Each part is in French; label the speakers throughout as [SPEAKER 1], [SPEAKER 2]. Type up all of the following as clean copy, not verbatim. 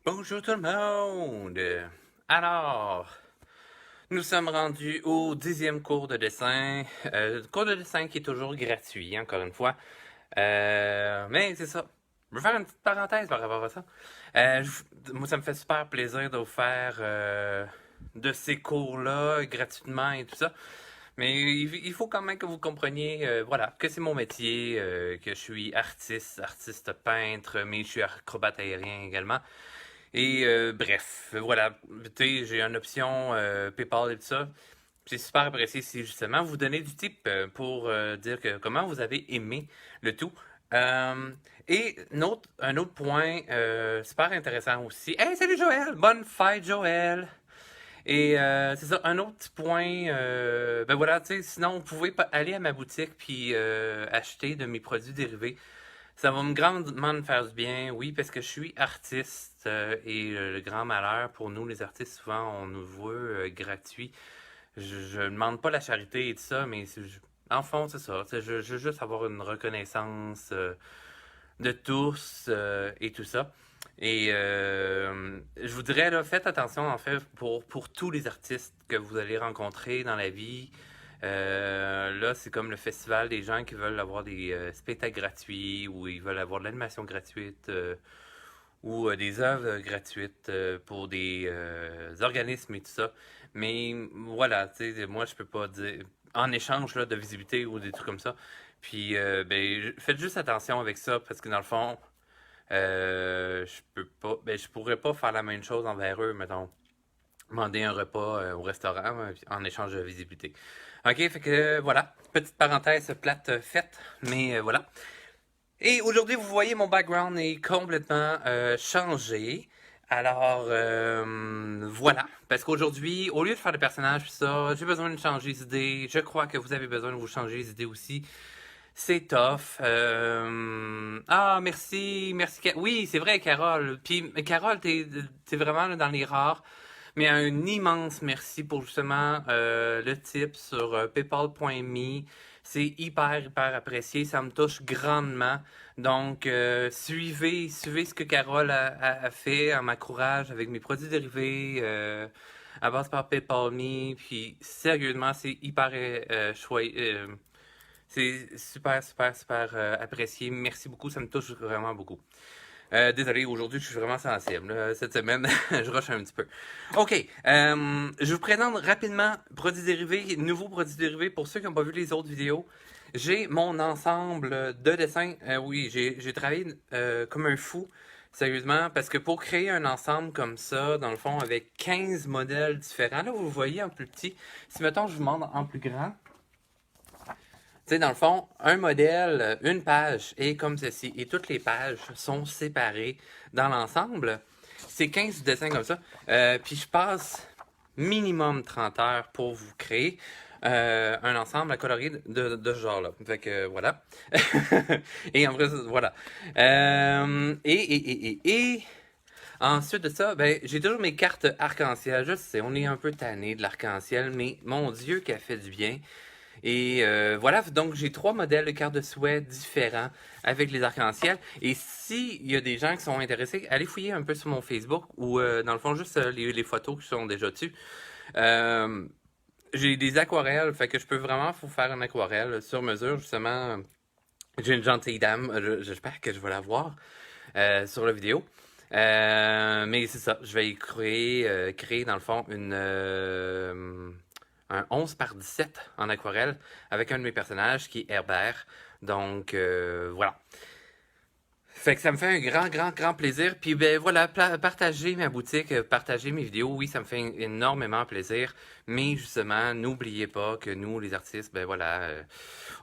[SPEAKER 1] Bonjour tout le monde! Alors, nous sommes rendus au 10e cours de dessin. Cours de dessin qui est toujours gratuit, encore une fois. Mais c'est ça. Je veux faire une petite parenthèse par rapport à ça. Moi, ça me fait super plaisir de vous faire de ces cours-là gratuitement et tout ça. Mais il faut quand même que vous compreniez, voilà, que c'est mon métier, que je suis artiste peintre, mais je suis acrobate aérien également. Et bref, voilà, tu sais, j'ai une option PayPal et tout ça. C'est super apprécié si justement vous donnez du type pour dire que comment vous avez aimé le tout. Euh, et un autre point super intéressant aussi. Hey, salut Joël! Bonne fête Joël! Et c'est ça, un autre petit point, ben voilà, tu sais, sinon vous pouvez aller à ma boutique puis acheter de mes produits dérivés. Ça va me grandement me faire du bien, oui, parce que je suis artiste et le grand malheur pour nous, les artistes, souvent, on nous veut gratuit. Je ne demande pas la charité et tout ça, mais en fond, c'est ça. Je veux juste avoir une reconnaissance de tous et tout ça. Et je vous dirais, là, faites attention, en fait, pour tous les artistes que vous allez rencontrer dans la vie. Là, c'est comme le festival des gens qui veulent avoir des spectacles gratuits ou ils veulent avoir de l'animation gratuite ou des œuvres gratuites pour des organismes et tout ça. Mais voilà, tu sais, moi, je peux pas dire en échange là, de visibilité ou des trucs comme ça. Puis, ben, faites juste attention avec ça parce que dans le fond, je peux pas, ben, je pourrais pas faire la même chose envers eux, mettons demander un repas au restaurant en échange de visibilité. Ok, fait que voilà, petite parenthèse plate faite, mais voilà. Et aujourd'hui, vous voyez, mon background est complètement changé. Alors, voilà. Parce qu'aujourd'hui, au lieu de faire le personnage, pis ça, j'ai besoin de changer d'idée. Je crois que vous avez besoin de vous changer d'idée aussi. C'est tough. Ah, merci, merci. Oui, c'est vrai, Carole. Puis, Carole, t'es vraiment là, dans les rares. Mais un immense merci pour justement le tip sur paypal.me. C'est hyper apprécié. Ça me touche grandement. Donc, suivez ce que Carole a fait. Elle m'encourage avec mes produits dérivés. À base par PayPal.me. Puis, sérieusement, c'est hyper chouette. C'est super apprécié. Merci beaucoup. Ça me touche vraiment beaucoup. Désolé, aujourd'hui, je suis vraiment sensible. Cette semaine, je rush un petit peu. OK. Je vous présente rapidement produits dérivés, nouveaux produits dérivés pour ceux qui n'ont pas vu les autres vidéos. J'ai mon ensemble de dessins. Oui, j'ai travaillé comme un fou, sérieusement, parce que pour créer un ensemble comme ça, dans le fond, avec 15 modèles différents, là, vous le voyez en plus petit. Si, mettons, je vous montre en plus grand, tu sais, dans le fond, un modèle, une page est comme ceci, et toutes les pages sont séparées dans l'ensemble. C'est 15 dessins comme ça. Puis je passe minimum 30 heures pour vous créer un ensemble à colorier de ce genre-là. Fait que voilà. Et en vrai, voilà. Ensuite de ça, ben, j'ai toujours mes cartes arc-en-ciel. Je sais, on est un peu tanné de l'arc-en-ciel, mais mon Dieu, qu'elle fait du bien. Et voilà, donc j'ai trois modèles de cartes de souhait différents avec les arcs-en-ciel. Et s'il y a des gens qui sont intéressés, allez fouiller un peu sur mon Facebook ou dans le fond juste les photos qui sont déjà dessus. Euh, j'ai des aquarelles, fait que je peux vraiment vous faire une aquarelle sur mesure, justement. J'ai une gentille dame, j'espère que je vais la voir sur la vidéo. Mais c'est ça, je vais créer dans le fond un 11 par 17 en aquarelle avec un de mes personnages qui est Herbert. Donc voilà. Fait que ça me fait un grand plaisir. Puis ben voilà, partager ma boutique, partager mes vidéos, oui, ça me fait énormément plaisir. Mais justement, n'oubliez pas que nous, les artistes, ben voilà,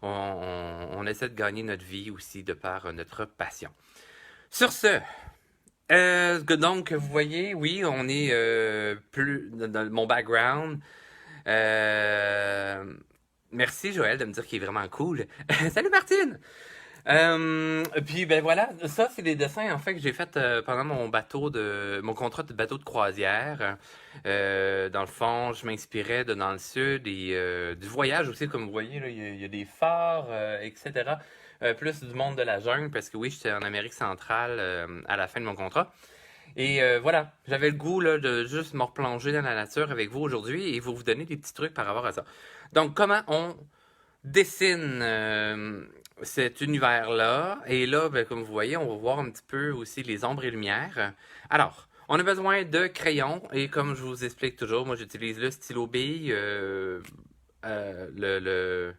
[SPEAKER 1] on essaie de gagner notre vie aussi de par notre passion. Sur ce, donc vous voyez, oui, on est plus dans mon background. Euh, Merci Joël de me dire qu'il est vraiment cool. Salut Martine! Puis ben voilà, ça c'est des dessins en fait que j'ai fait pendant mon contrat de bateau de croisière. Dans le fond, je m'inspirais de dans le sud et du voyage aussi, comme vous voyez là, il y a des phares, etc. Plus du monde de la jungle parce que oui, j'étais en Amérique centrale à la fin de mon contrat. Et voilà, j'avais le goût là, de juste me replonger dans la nature avec vous aujourd'hui et vous donner des petits trucs par rapport à ça. Donc, comment on dessine cet univers-là? Et là, ben, comme vous voyez, on va voir un petit peu aussi les ombres et lumières. Alors, on a besoin de crayons et comme je vous explique toujours, moi j'utilise le stylo bille, euh, le, le,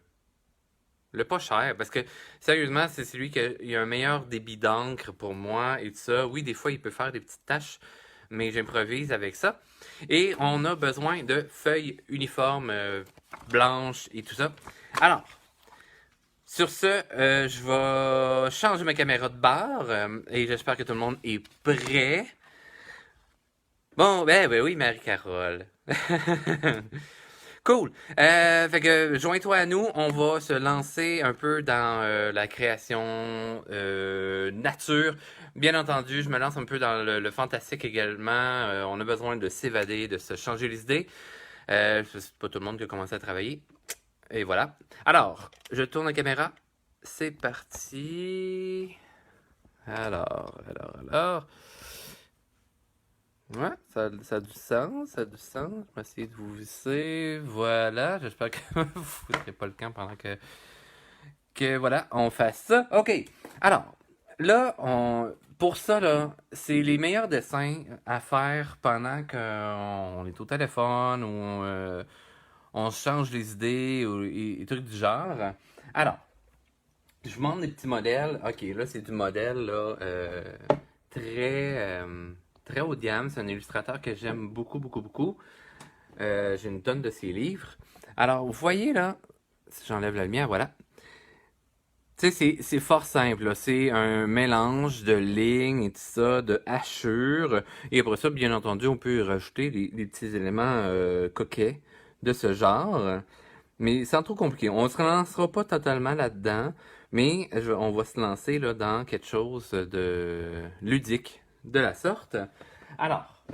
[SPEAKER 1] le pas cher, parce que sérieusement, c'est celui qui a un meilleur débit d'encre pour moi et tout ça. Oui, des fois, il peut faire des petites taches, mais j'improvise avec ça. Et on a besoin de feuilles uniformes, blanches et tout ça. Alors, sur ce, je vais changer ma caméra de barre et j'espère que tout le monde est prêt. Bon, ben oui, Marie-Carole. Cool. Fait que joins-toi à nous. On va se lancer un peu dans la création nature. Bien entendu, je me lance un peu dans le fantastique également. On a besoin de s'évader, de se changer les idées. C'est pas tout le monde qui a commencé à travailler. Et voilà. Alors, je tourne la caméra. C'est parti. Alors. Ouais, ça a du sens, ça a du sens. Je vais essayer de vous visser. Voilà, j'espère que vous ne foutrez pas le camp pendant que voilà, on fasse ça. OK. Alors, là, pour ça, là, c'est les meilleurs dessins à faire pendant qu'on est au téléphone ou on se change les idées ou et trucs du genre. Alors, je vous montre des petits modèles. OK, là, c'est du modèle là, très, très haut de gamme. C'est un illustrateur que j'aime beaucoup, beaucoup, beaucoup. J'ai une tonne de ses livres. Alors, vous voyez là, si j'enlève la lumière, voilà. Tu sais, c'est fort simple, là. C'est un mélange de lignes et tout ça, de hachures. Et après ça, bien entendu, on peut y rajouter des petits éléments coquets de ce genre. Mais sans trop compliqué. On ne se lancera pas totalement là-dedans, mais on va se lancer là, dans quelque chose de ludique de la sorte. Alors,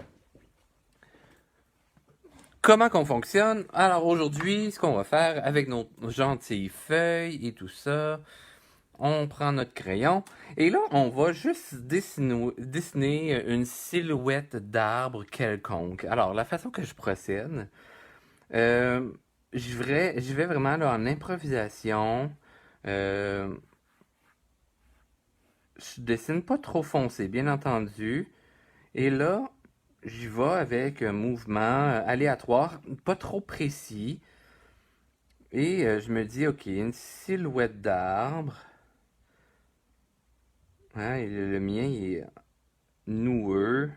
[SPEAKER 1] comment qu'on fonctionne? Alors aujourd'hui, ce qu'on va faire avec nos gentilles feuilles et tout ça, on prend notre crayon et là, on va juste dessiner une silhouette d'arbre quelconque. Alors, la façon que je procède, euh, j'y vais vraiment là, en improvisation. Euh, je dessine pas trop foncé, bien entendu. Et là, j'y vais avec un mouvement aléatoire, pas trop précis. Et je me dis, ok, une silhouette d'arbre. Hein, et le mien, il est noueux.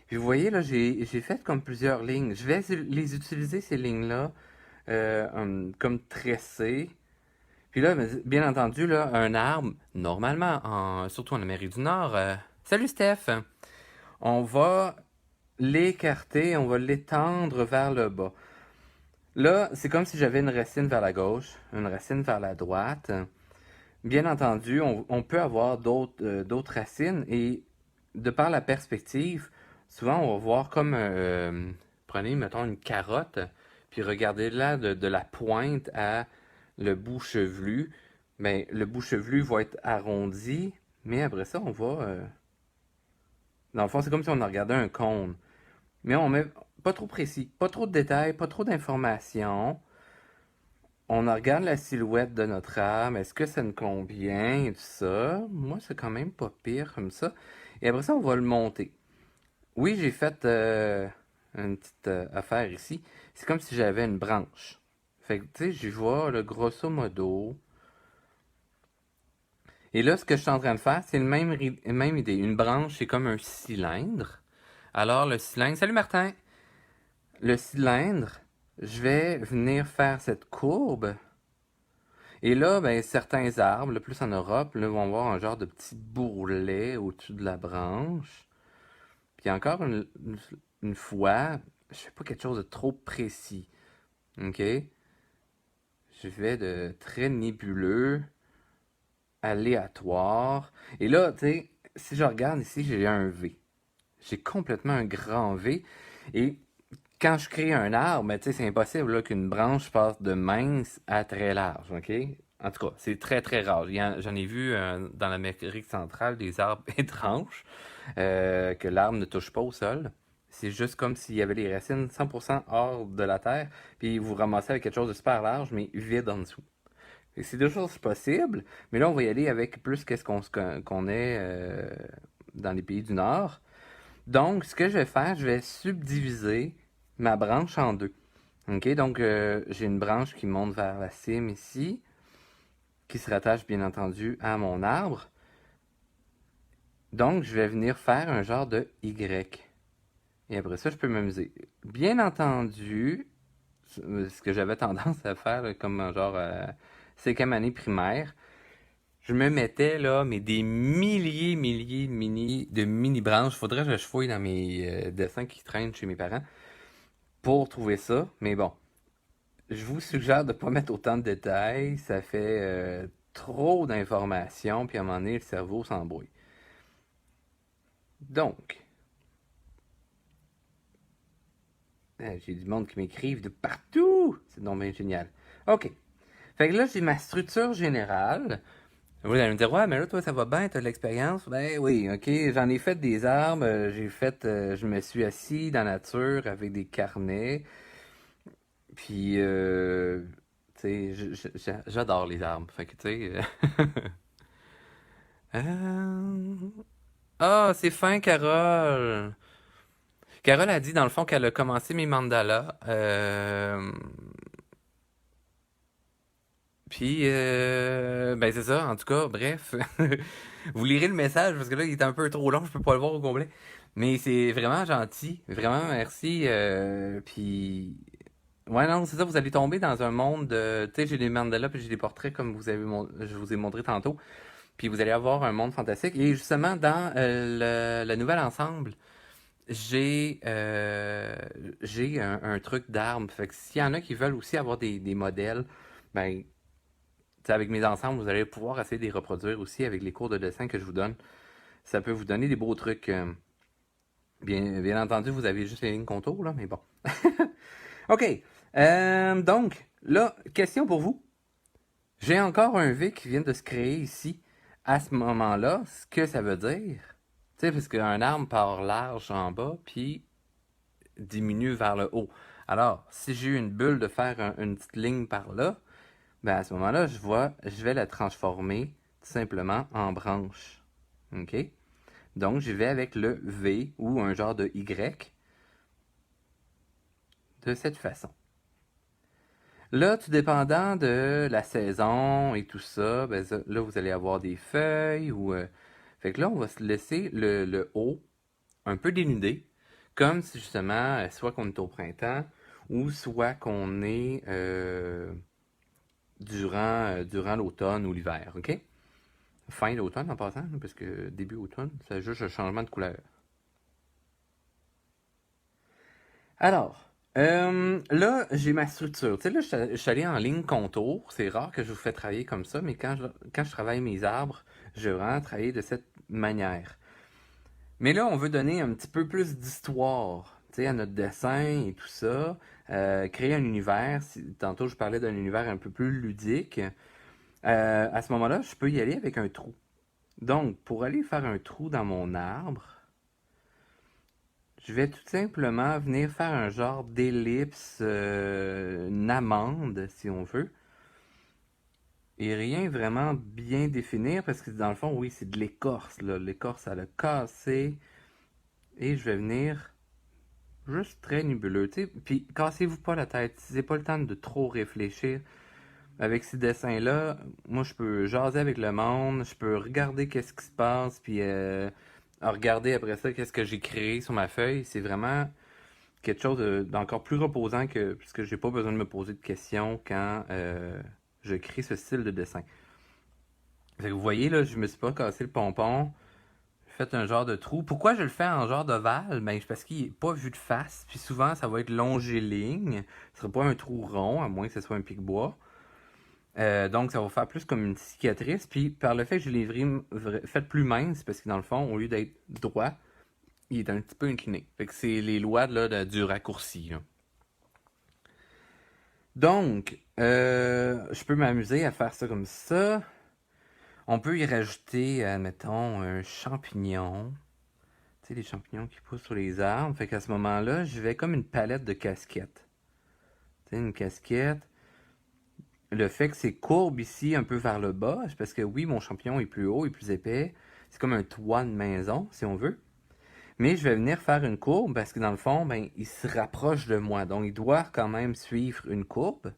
[SPEAKER 1] Puis vous voyez, là, j'ai fait comme plusieurs lignes. Je vais les utiliser, ces lignes-là, comme tressées. Puis là, bien entendu, là, un arbre, normalement, surtout en Amérique du Nord, salut Steph! On va l'écarter, on va l'étendre vers le bas. Là, c'est comme si j'avais une racine vers la gauche, une racine vers la droite. Bien entendu, on peut avoir d'autres racines et de par la perspective, souvent on va voir comme, prenez, mettons, une carotte, puis regardez là de la pointe à le bout chevelu. Ben, le bout chevelu va être arrondi, mais après ça, on va... dans le fond, c'est comme si on regardait un cône. Mais on met pas trop précis, pas trop de détails, pas trop d'informations. On regarde la silhouette de notre âme, est-ce que ça nous convient et tout ça. Moi, c'est quand même pas pire comme ça. Et après ça, on va le monter. Oui, j'ai fait une petite affaire ici. C'est comme si j'avais une branche. Fait que, tu sais, j'y vois le grosso modo. Et là, ce que je suis en train de faire, c'est même idée. Une branche, c'est comme un cylindre. Alors, le cylindre... Salut Martin! Le cylindre, je vais venir faire cette courbe. Et là, ben, certains arbres, le plus en Europe, là, vont avoir un genre de petit bourrelet au-dessus de la branche. Puis encore une fois, je fais pas quelque chose de trop précis. OK? Je vais de très nébuleux, aléatoire. Et là, tu sais, si je regarde ici, j'ai un V. J'ai complètement un grand V. Et quand je crée un arbre, ben, tu sais, c'est impossible là, qu'une branche passe de mince à très large, OK? En tout cas, c'est très très rare. J'en ai vu dans l'Amérique centrale des arbres étranges que l'arbre ne touche pas au sol. C'est juste comme s'il y avait les racines 100% hors de la terre, puis vous ramassez avec quelque chose de super large, mais vide en dessous. C'est deux choses possibles, mais là, on va y aller avec plus qu'est-ce qu'on est dans les pays du Nord. Donc, ce que je vais faire, je vais subdiviser ma branche en deux. OK, donc j'ai une branche qui monte vers la cime ici, qui se rattache bien entendu à mon arbre. Donc, je vais venir faire un genre de Y. Et après ça, je peux m'amuser. Bien entendu, ce que j'avais tendance à faire comme un genre cinquième année primaire, je me mettais là, mais des milliers de mini branches. Faudrait que je fouille dans mes dessins qui traînent chez mes parents pour trouver ça. Mais bon, je vous suggère de ne pas mettre autant de détails. Ça fait trop d'informations, puis à un moment donné, le cerveau s'embrouille. Donc, j'ai du monde qui m'écrivent de partout. C'est donc bien génial. OK. Fait que là, j'ai ma structure générale. Vous allez me dire, ouais, mais là, toi, ça va bien, t'as de l'expérience. Ben oui, ok, j'en ai fait des arbres, je me suis assis dans la nature avec des carnets, puis, tu sais, j'adore les arbres, fait que, tu sais... euh, Ah, c'est fin, Carole! Carole a dit, dans le fond, qu'elle a commencé mes mandalas, puis, ben c'est ça, en tout cas, bref. Vous lirez le message parce que là, il est un peu trop long, je peux pas le voir au complet. Mais c'est vraiment gentil, vraiment merci. Puis, ouais, non, c'est ça, vous allez tomber dans un monde de. Tu sais, j'ai des mandalas puis j'ai des portraits comme je vous ai montré tantôt. Puis vous allez avoir un monde fantastique. Et justement, dans le nouvel ensemble, j'ai un truc d'armes. Fait que s'il y en a qui veulent aussi avoir des modèles, ben t'sais, avec mes ensembles, vous allez pouvoir essayer de les reproduire aussi avec les cours de dessin que je vous donne. Ça peut vous donner des beaux trucs. Bien entendu, vous avez juste les lignes contours, là, mais bon. OK. Donc, là, question pour vous. J'ai encore un V qui vient de se créer ici, à ce moment-là. Ce que ça veut dire, tu sais, parce qu'un arbre part large en bas, puis diminue vers le haut. Alors, si j'ai eu une bulle de faire une petite ligne par là, ben à ce moment-là, je vais la transformer tout simplement en branche. OK? Donc, je vais avec le V ou un genre de Y de cette façon. Là, tout dépendant de la saison et tout ça, ben là, vous allez avoir des feuilles ou... Fait que là, on va se laisser le haut un peu dénudé, comme si justement, soit qu'on est au printemps ou soit qu'on est durant l'automne ou l'hiver, OK? Fin d'automne en passant, parce que début automne, c'est juste un changement de couleur. Alors, là, j'ai ma structure. Tu sais, là, je suis allé en ligne contour. C'est rare que je vous fais travailler comme ça, mais quand je travaille mes arbres, je vais vraiment travailler de cette manière. Mais là, on veut donner un petit peu plus d'histoire, tu sais, à notre dessin et tout ça. Créer un univers. Tantôt, je parlais d'un univers un peu plus ludique. À ce moment-là, je peux y aller avec un trou. Donc, pour aller faire un trou dans mon arbre, je vais tout simplement venir faire un genre d'ellipse, une amande, si on veut. Et rien vraiment bien définir, parce que dans le fond, oui, c'est de l'écorce, là. L'écorce, elle a cassé. Et je vais venir juste très nébuleux, tu sais. Puis, cassez-vous pas la tête. C'est pas le temps de trop réfléchir. Avec ces dessins-là, moi, je peux jaser avec le monde, je peux regarder qu'est-ce qui se passe, puis regarder après ça qu'est-ce que j'ai créé sur ma feuille. C'est vraiment quelque chose d'encore plus reposant que puisque j'ai pas besoin de me poser de questions quand je crée ce style de dessin. Fait que vous voyez là, je me suis pas cassé le pompon, j'ai fait un genre de trou. Pourquoi je le fais en genre d'ovale? Ben c'est parce qu'il est pas vu de face, puis souvent ça va être longiligne. Ce sera pas un trou rond, à moins que ce soit un pic-bois. Donc ça va faire plus comme une cicatrice. Puis par le fait que je l'ai fait plus mince, parce que dans le fond, au lieu d'être droit, il est un petit peu incliné. Fait que c'est les lois là, du raccourci, là. Donc, je peux m'amuser à faire ça comme ça. On peut y rajouter, admettons, un champignon. Tu sais, les champignons qui poussent sur les arbres. Fait qu'à ce moment-là, je vais comme une palette de casquettes. Tu sais, une casquette. Le fait que c'est courbe ici, un peu vers le bas, c'est parce que oui, mon champignon est plus haut et plus épais. C'est comme un toit de maison, si on veut. Mais je vais venir faire une courbe parce que dans le fond, ben, il se rapproche de moi. Donc, il doit quand même suivre une courbe.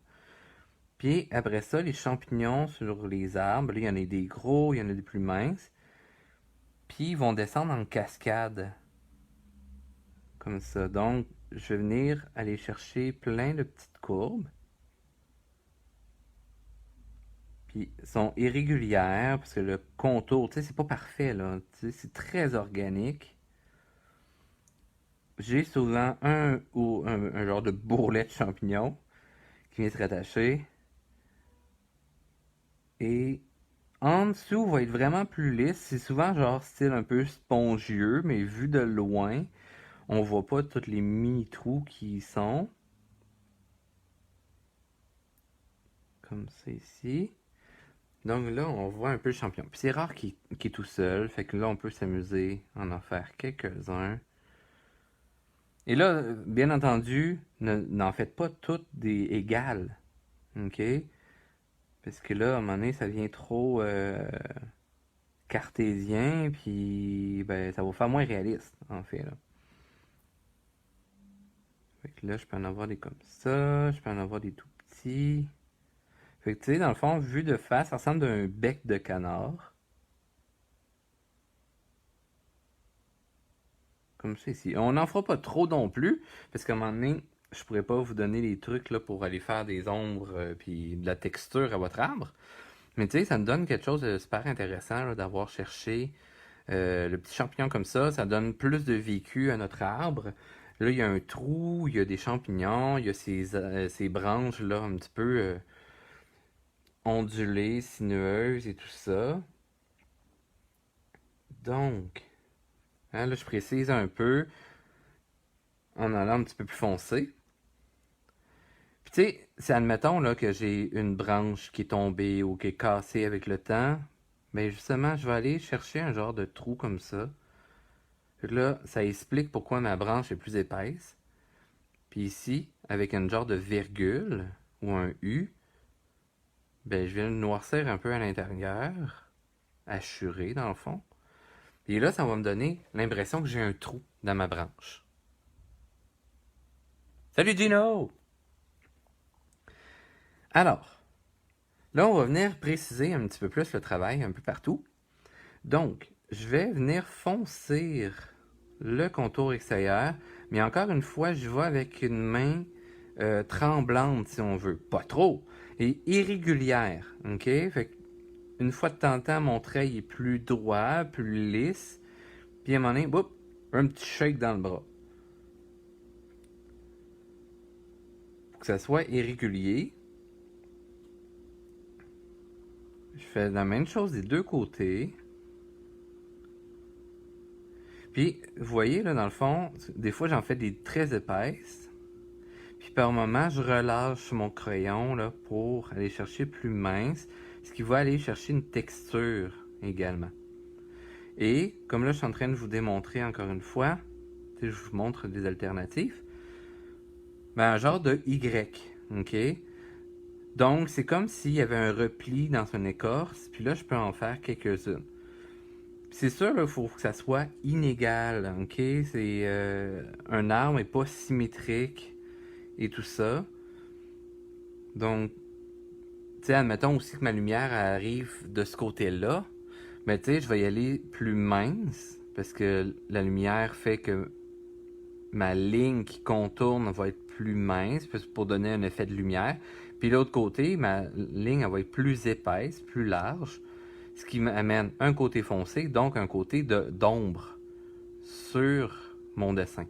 [SPEAKER 1] Puis après ça, les champignons sur les arbres, là, il y en a des gros, il y en a des plus minces. Puis ils vont descendre en cascade, comme ça. Donc, je vais venir aller chercher plein de petites courbes. Puis elles sont irrégulières parce que le contour, tu sais, c'est pas parfait là. Tu sais, c'est très organique. J'ai souvent un genre de bourrelet de champignons qui vient se rattacher. Et en dessous va être vraiment plus lisse. C'est souvent genre style un peu spongieux, mais vu de loin, on voit pas tous les mini trous qui y sont. Comme ça ici. Donc là, on voit un peu le champignon. Puis c'est rare qu'il est tout seul, fait que là, on peut s'amuser à en faire quelques-uns. Et là, bien entendu, n'en faites pas toutes des égales, ok? Parce que là, à un moment donné, ça devient trop cartésien, puis ben, ça va faire moins réaliste, en fait, là. Fait que là, je peux en avoir des comme ça, je peux en avoir des tout petits. Fait que tu sais, dans le fond, vu de face, ça ressemble à un bec de canard. Comme ça ici. On n'en fera pas trop non plus, parce qu'à un moment donné, je pourrais pas vous donner les trucs là, pour aller faire des ombres puis de la texture à votre arbre. Mais tu sais, ça me donne quelque chose de super intéressant là, d'avoir cherché le petit champignon comme ça donne plus de vécu à notre arbre. Là, il y a un trou, il y a des champignons, il y a ces branches là un petit peu ondulées, sinueuses et tout ça. Donc, hein, là, je précise un peu en allant un petit peu plus foncé. Puis tu sais, si admettons là, que j'ai une branche qui est tombée ou qui est cassée avec le temps, ben justement, je vais aller chercher un genre de trou comme ça. Fait que là, ça explique pourquoi ma branche est plus épaisse. Puis ici, avec un genre de virgule ou un U, ben je viens le noircir un peu à l'intérieur, assuré dans le fond. Et là, ça va me donner l'impression que j'ai un trou dans ma branche. Salut Gino! Alors, là, on va venir préciser un petit peu plus le travail un peu partout. Donc, je vais venir foncir le contour extérieur, mais encore une fois, je vais avec une main tremblante, si on veut. Pas trop, et irrégulière, ok? Fait que une fois de temps en temps, mon trait est plus droit, plus lisse, puis à un moment donné, boum, un petit shake dans le bras. Pour que ça soit irrégulier, je fais la même chose des deux côtés. Puis, vous voyez, là, dans le fond, des fois, j'en fais des très épaisses. Puis, par moment, je relâche mon crayon, là, pour aller chercher plus mince, ce qui va aller chercher une texture également. Et, comme là, je suis en train de vous démontrer encore une fois, je vous montre des alternatives, ben, un genre de Y, ok? Donc, c'est comme s'il y avait un repli dans son écorce, puis là, je peux en faire quelques-unes. C'est sûr, il faut que ça soit inégal, ok? C'est un arbre n'est pas symétrique et tout ça. Donc, tu sais, admettons aussi que ma lumière arrive de ce côté-là, mais tu sais, je vais y aller plus mince parce que la lumière fait que ma ligne qui contourne va être plus mince pour donner un effet de lumière. Puis l'autre côté, ma ligne elle va être plus épaisse, plus large, ce qui m'amène un côté foncé, donc un côté d'ombre sur mon dessin.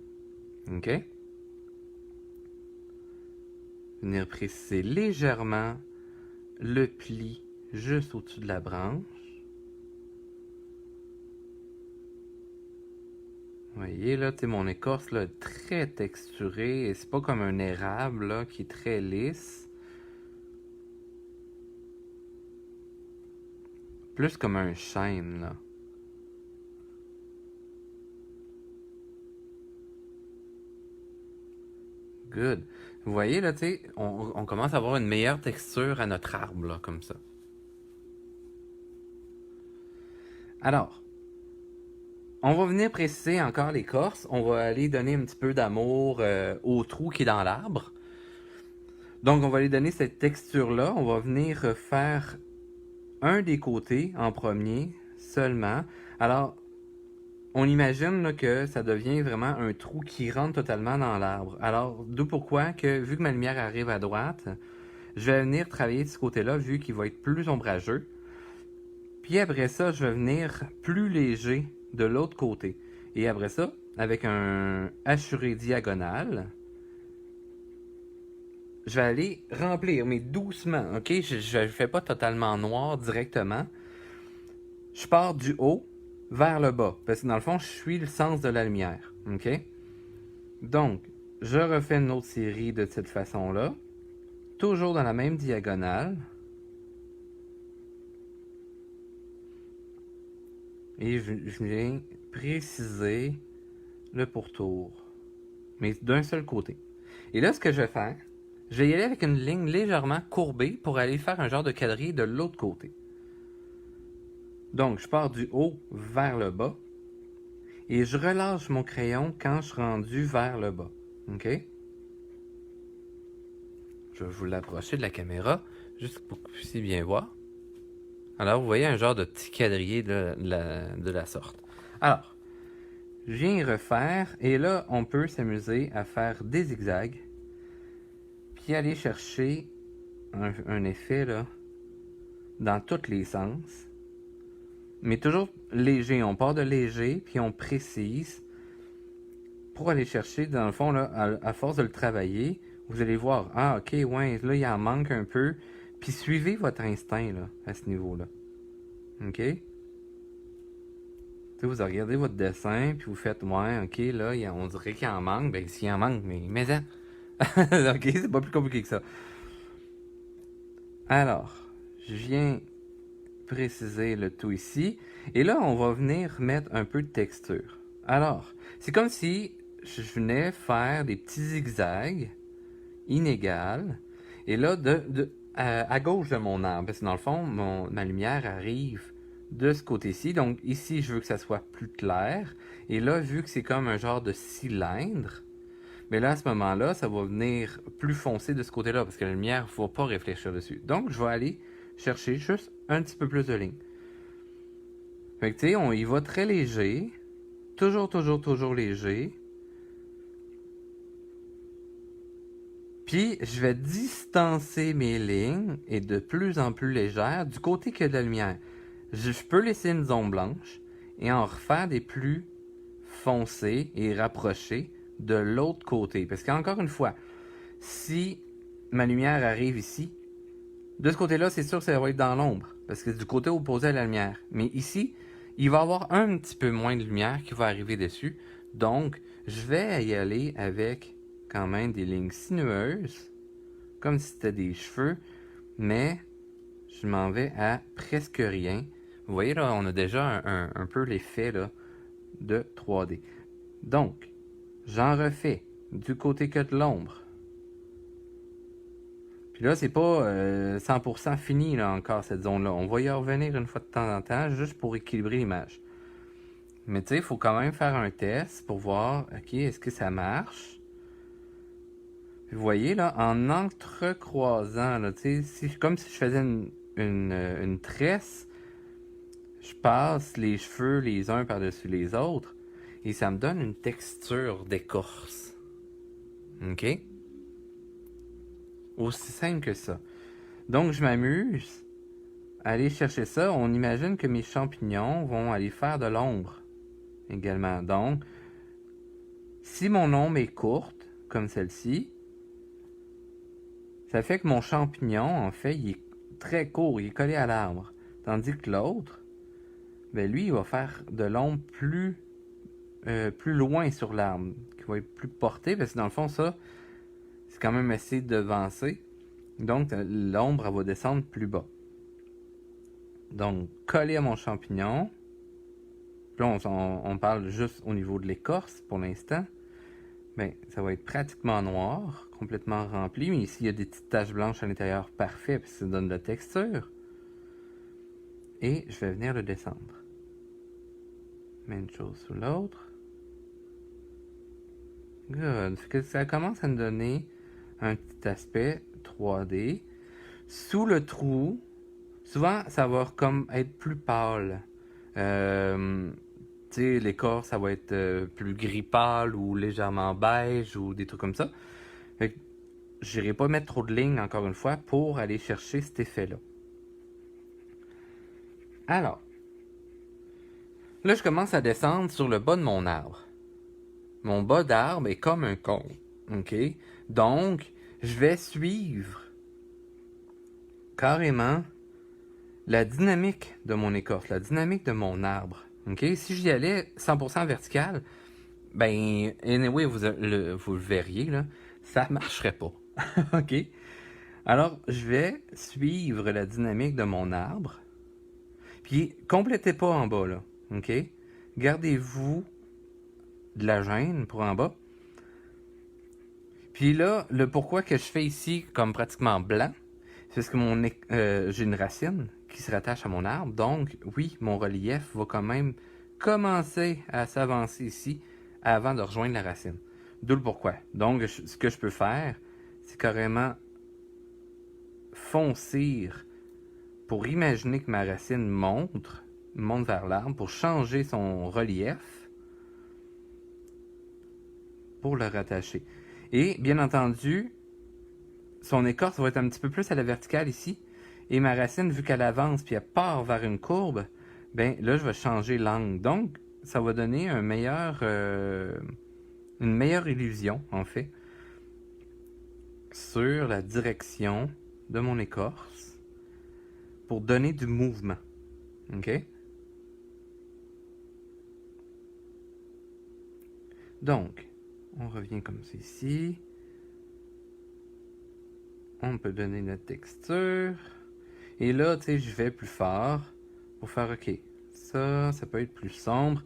[SPEAKER 1] OK? Venir préciser légèrement le pli juste au-dessus de la branche. Vous voyez là, mon écorce là, très texturée et c'est pas comme un érable là, qui est très lisse. Plus comme un chêne, là. Good. Vous voyez, là, tu sais, on commence à avoir une meilleure texture à notre arbre, là, comme ça. Alors, on va venir préciser encore l'écorce. On va aller donner un petit peu d'amour au trou qui est dans l'arbre. Donc, on va lui donner cette texture-là. On va venir faire un des côtés en premier seulement. Alors, on imagine là, que ça devient vraiment un trou qui rentre totalement dans l'arbre. Alors, d'où pourquoi que, vu que ma lumière arrive à droite, je vais venir travailler de ce côté-là, vu qu'il va être plus ombrageux. Puis après ça, je vais venir plus léger de l'autre côté. Et après ça, avec un hachuré diagonal, je vais aller remplir, mais doucement, ok? Je ne fais pas totalement noir directement. Je pars du haut vers le bas, parce que dans le fond, je suis le sens de la lumière, ok? Donc, je refais une autre série de cette façon-là, toujours dans la même diagonale. Et je viens préciser le pourtour, mais d'un seul côté. Et là, ce que je vais faire, je vais y aller avec une ligne légèrement courbée pour aller faire un genre de quadrille de l'autre côté. Donc, je pars du haut vers le bas et je relâche mon crayon quand je suis rendu vers le bas. OK? Je vais vous l'approcher de la caméra, juste pour que vous puissiez bien voir. Alors, vous voyez un genre de petit quadrillé de la sorte. Alors, je viens y refaire, et là, on peut s'amuser à faire des zigzags, puis aller chercher un effet là, dans tous les sens. Mais toujours léger, on part de léger, puis on précise pour aller chercher, dans le fond, là, à force de le travailler, vous allez voir, ah ok, ouais, là, il en manque un peu, puis suivez votre instinct là, à ce niveau-là. Ok? Vous regardez votre dessin, puis vous faites, ouais, ok, là, on dirait qu'il en manque, ben s'il en manque, mais ça. Ok, c'est pas plus compliqué que ça. Alors, je viens préciser le tout ici. Et là, on va venir mettre un peu de texture. Alors, c'est comme si je venais faire des petits zigzags inégales. Et là, à gauche de mon arbre, parce que dans le fond, ma lumière arrive de ce côté-ci. Donc ici, je veux que ça soit plus clair. Et là, vu que c'est comme un genre de cylindre, mais là, à ce moment-là, ça va venir plus foncé de ce côté-là, parce que la lumière ne va pas réfléchir dessus. Donc, je vais aller chercher juste un petit peu plus de lignes. Fait que, tu sais, on y va très léger. Toujours, toujours, toujours léger. Puis, je vais distancer mes lignes, et de plus en plus légères, du côté qu'il y a de la lumière. Je peux laisser une zone blanche, et en refaire des plus foncés et rapprochés de l'autre côté. Parce qu'encore une fois, si ma lumière arrive ici, de ce côté-là, c'est sûr que ça va être dans l'ombre, parce que c'est du côté opposé à la lumière. Mais ici, il va y avoir un petit peu moins de lumière qui va arriver dessus. Donc, je vais y aller avec quand même des lignes sinueuses, comme si c'était des cheveux, mais je m'en vais à presque rien. Vous voyez là, on a déjà un peu l'effet là, de 3D. Donc, j'en refais du côté que de l'ombre. Puis là, c'est pas 100% fini là, encore cette zone-là. On va y revenir une fois de temps en temps, juste pour équilibrer l'image. Mais tu sais, il faut quand même faire un test pour voir, ok, est-ce que ça marche? Puis vous voyez là, en entrecroisant, là, tu sais, comme si je faisais une tresse, je passe les cheveux les uns par-dessus les autres, et ça me donne une texture d'écorce. Ok? Aussi simple que ça. Donc, je m'amuse à aller chercher ça. On imagine que mes champignons vont aller faire de l'ombre également. Donc, si mon ombre est courte, comme celle-ci, ça fait que mon champignon, en fait, il est très court, il est collé à l'arbre. Tandis que l'autre, ben lui, il va faire de l'ombre plus loin sur l'arbre, qui va être plus porté, parce que dans le fond, ça, c'est quand même assez devancé. Donc, l'ombre, elle va descendre plus bas. Donc, collé à mon champignon. Là, on parle juste au niveau de l'écorce pour l'instant. Bien, ça va être pratiquement noir, complètement rempli. Mais ici, il y a des petites taches blanches à l'intérieur. Parfait, puis ça donne de la texture. Et je vais venir le descendre. Même chose sur l'autre. Good. Fait que ça commence à me donner un petit aspect 3D. Sous le trou, souvent, ça va comme être plus pâle. Tu sais, l'écorce, ça va être plus gris pâle ou légèrement beige ou des trucs comme ça. Fait que j'irai pas mettre trop de lignes, encore une fois, pour aller chercher cet effet-là. Alors, là, je commence à descendre sur le bas de mon arbre. Mon bas d'arbre est comme un cône, ok? Donc, je vais suivre carrément la dynamique de mon écorce, la dynamique de mon arbre, ok? Si j'y allais 100% vertical, ben, anyway, vous le verriez, là, ça marcherait pas, ok? Alors, je vais suivre la dynamique de mon arbre, puis complétez pas en bas, là, ok? Gardez-vous de la gêne pour en bas. Puis là, le pourquoi que je fais ici comme pratiquement blanc, c'est parce que j'ai une racine qui se rattache à mon arbre. Donc, oui, mon relief va quand même commencer à s'avancer ici avant de rejoindre la racine. D'où le pourquoi. Donc, ce que je peux faire, c'est carrément foncir pour imaginer que ma racine monte vers l'arbre pour changer son relief pour le rattacher. Et bien entendu, son écorce va être un petit peu plus à la verticale ici. Et ma racine, vu qu'elle avance puis elle part vers une courbe, ben là, je vais changer l'angle. Donc, ça va donner une meilleure illusion, en fait, sur la direction de mon écorce pour donner du mouvement. OK? Donc, on revient comme ça ici. On peut donner notre texture. Et là, tu sais, je vais plus fort pour faire OK. Ça peut être plus sombre.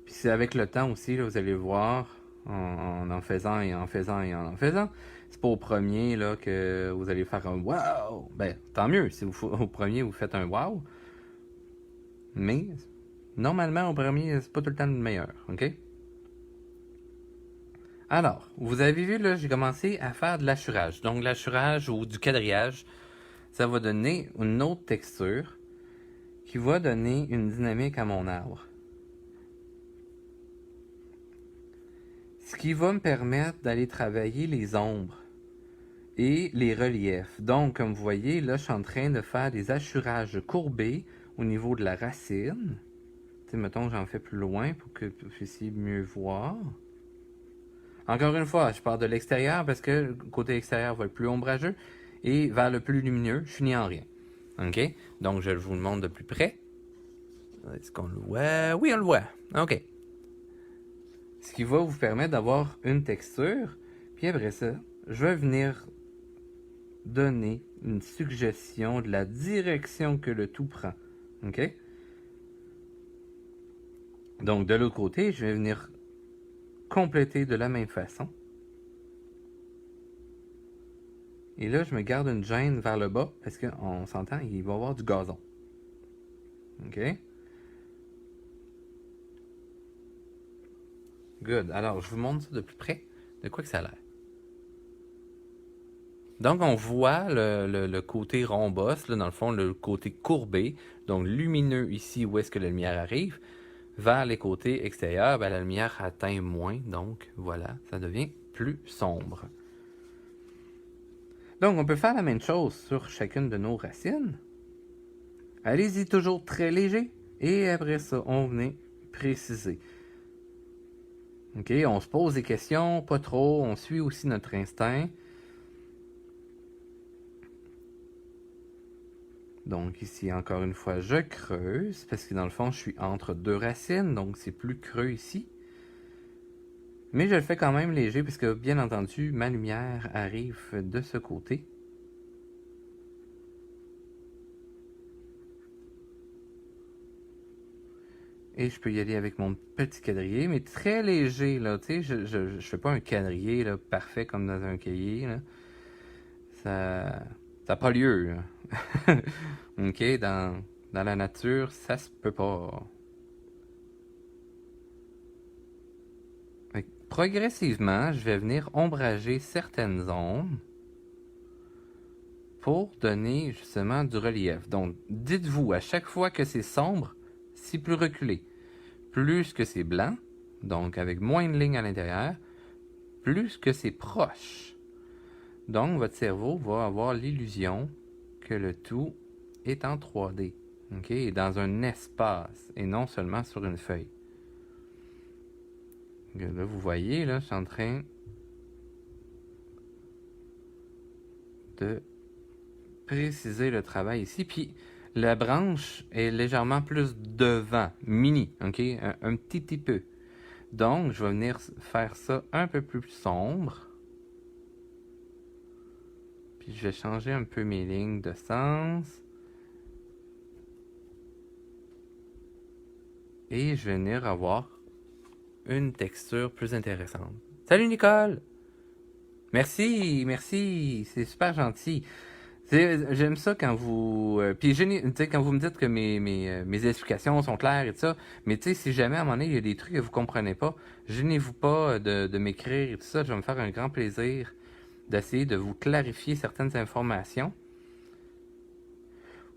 [SPEAKER 1] Puis c'est avec le temps aussi, là, vous allez voir, en faisant et en faisant et en faisant. C'est pas au premier là, que vous allez faire un wow. Ben, tant mieux si au premier vous faites un wow. Mais normalement, au premier, c'est pas tout le temps le meilleur. OK? Alors, vous avez vu, là, j'ai commencé à faire de l'hachurage. Donc, l'hachurage ou du quadrillage, ça va donner une autre texture qui va donner une dynamique à mon arbre. Ce qui va me permettre d'aller travailler les ombres et les reliefs. Donc, comme vous voyez, là, je suis en train de faire des hachurages courbés au niveau de la racine. Tu sais, mettons, j'en fais plus loin pour que vous puissiez mieux voir. Encore une fois, je pars de l'extérieur parce que le côté extérieur va être plus ombrageux et vers le plus lumineux, je finis en rien. OK? Donc, je vous le montre de plus près. Est-ce qu'on le voit? Oui, on le voit. OK. Ce qui va vous permettre d'avoir une texture. Puis après ça, je vais venir donner une suggestion de la direction que le tout prend. OK? Donc, de l'autre côté, je vais venir compléter de la même façon. Et là, je me garde une gêne vers le bas parce qu'on s'entend, il va y avoir du gazon. OK? Good. Alors, je vous montre ça de plus près. De quoi que ça a l'air. Donc, on voit le côté rhombosse, là, dans le fond, le côté courbé, donc lumineux ici où est-ce que la lumière arrive. Vers les côtés extérieurs, ben, la lumière atteint moins, donc voilà, ça devient plus sombre. Donc, on peut faire la même chose sur chacune de nos racines. Allez-y toujours très léger, et après ça, on venait préciser. OK, on se pose des questions, pas trop, on suit aussi notre instinct. Donc ici, encore une fois, je creuse, parce que dans le fond, je suis entre deux racines, donc c'est plus creux ici. Mais je le fais quand même léger, parce que bien entendu, ma lumière arrive de ce côté. Et je peux y aller avec mon petit quadrillé, mais très léger, là, tu sais, je fais pas un quadrillé, là, parfait comme dans un cahier, là. Ça n'a pas lieu, là. OK, dans la nature, ça se peut pas. Fait que progressivement, je vais venir ombrager certaines zones pour donner justement du relief. Donc, dites-vous, à chaque fois que c'est sombre, c'est plus reculé. Plus que c'est blanc, donc avec moins de lignes à l'intérieur, plus que c'est proche. Donc, votre cerveau va avoir l'illusion que le tout est en 3D, OK, et dans un espace, et non seulement sur une feuille. Là, vous voyez, là, je suis en train de préciser le travail ici. Puis, la branche est légèrement plus devant, mini, OK, un petit peu. Donc, je vais venir faire ça un peu plus sombre. Puis, je vais changer un peu mes lignes de sens. Et je vais venir avoir une texture plus intéressante. Salut Nicole! Merci, merci, c'est super gentil. J'aime ça quand vous... puis quand vous me dites que mes explications sont claires et tout ça, mais tu sais, si jamais à un moment donné, il y a des trucs que vous comprenez pas, gênez-vous pas de m'écrire et tout ça, je vais me faire un grand plaisir d'essayer de vous clarifier certaines informations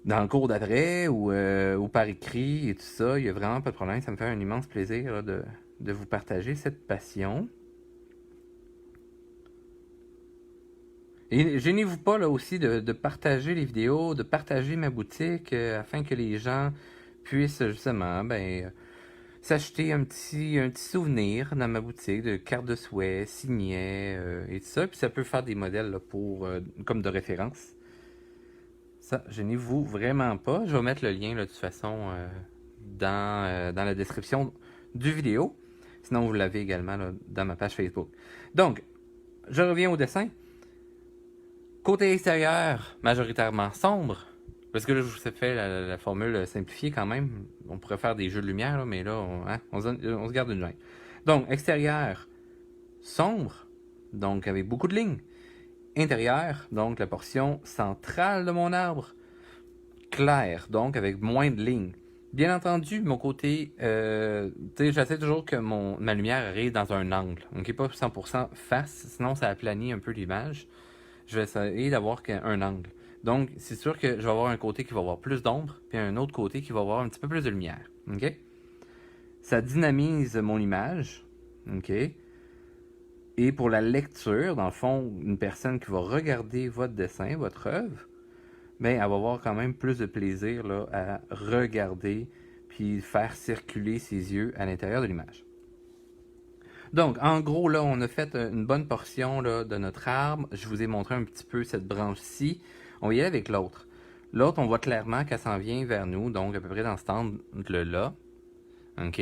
[SPEAKER 1] dans le cours d'après ou par écrit et tout ça, il n'y a vraiment pas de problème. Ça me fait un immense plaisir là, de vous partager cette passion. Et gênez-vous pas là aussi de partager les vidéos, de partager ma boutique afin que les gens puissent justement s'acheter un petit souvenir dans ma boutique de cartes de souhait, signets et tout ça. Puis ça peut faire des modèles là, pour comme de référence. Ça, gênez-vous vraiment pas. Je vais mettre le lien là, de toute façon dans la description du vidéo. Sinon, vous l'avez également là, dans ma page Facebook. Donc, je reviens au dessin. Côté extérieur, majoritairement sombre. Parce que là, je vous ai fait la formule simplifiée quand même. On pourrait faire des jeux de lumière, là, mais là, on se garde une ligne. Donc, extérieur, sombre, donc avec beaucoup de lignes. Intérieur, donc la portion centrale de mon arbre, clair, donc avec moins de lignes. Bien entendu, mon côté, j'essaie toujours que ma lumière arrive dans un angle, donc pas 100% face, sinon ça aplanit un peu l'image. Je vais essayer d'avoir un angle. Donc, c'est sûr que je vais avoir un côté qui va avoir plus d'ombre, puis un autre côté qui va avoir un petit peu plus de lumière. OK? Ça dynamise mon image. OK? Et pour la lecture, dans le fond, une personne qui va regarder votre dessin, votre œuvre, ben, elle va avoir quand même plus de plaisir là, à regarder puis faire circuler ses yeux à l'intérieur de l'image. Donc, en gros, là, on a fait une bonne portion là, de notre arbre. Je vous ai montré un petit peu cette branche-ci. On va y aller avec l'autre. L'autre, on voit clairement qu'elle s'en vient vers nous, donc à peu près dans ce angle-là. OK?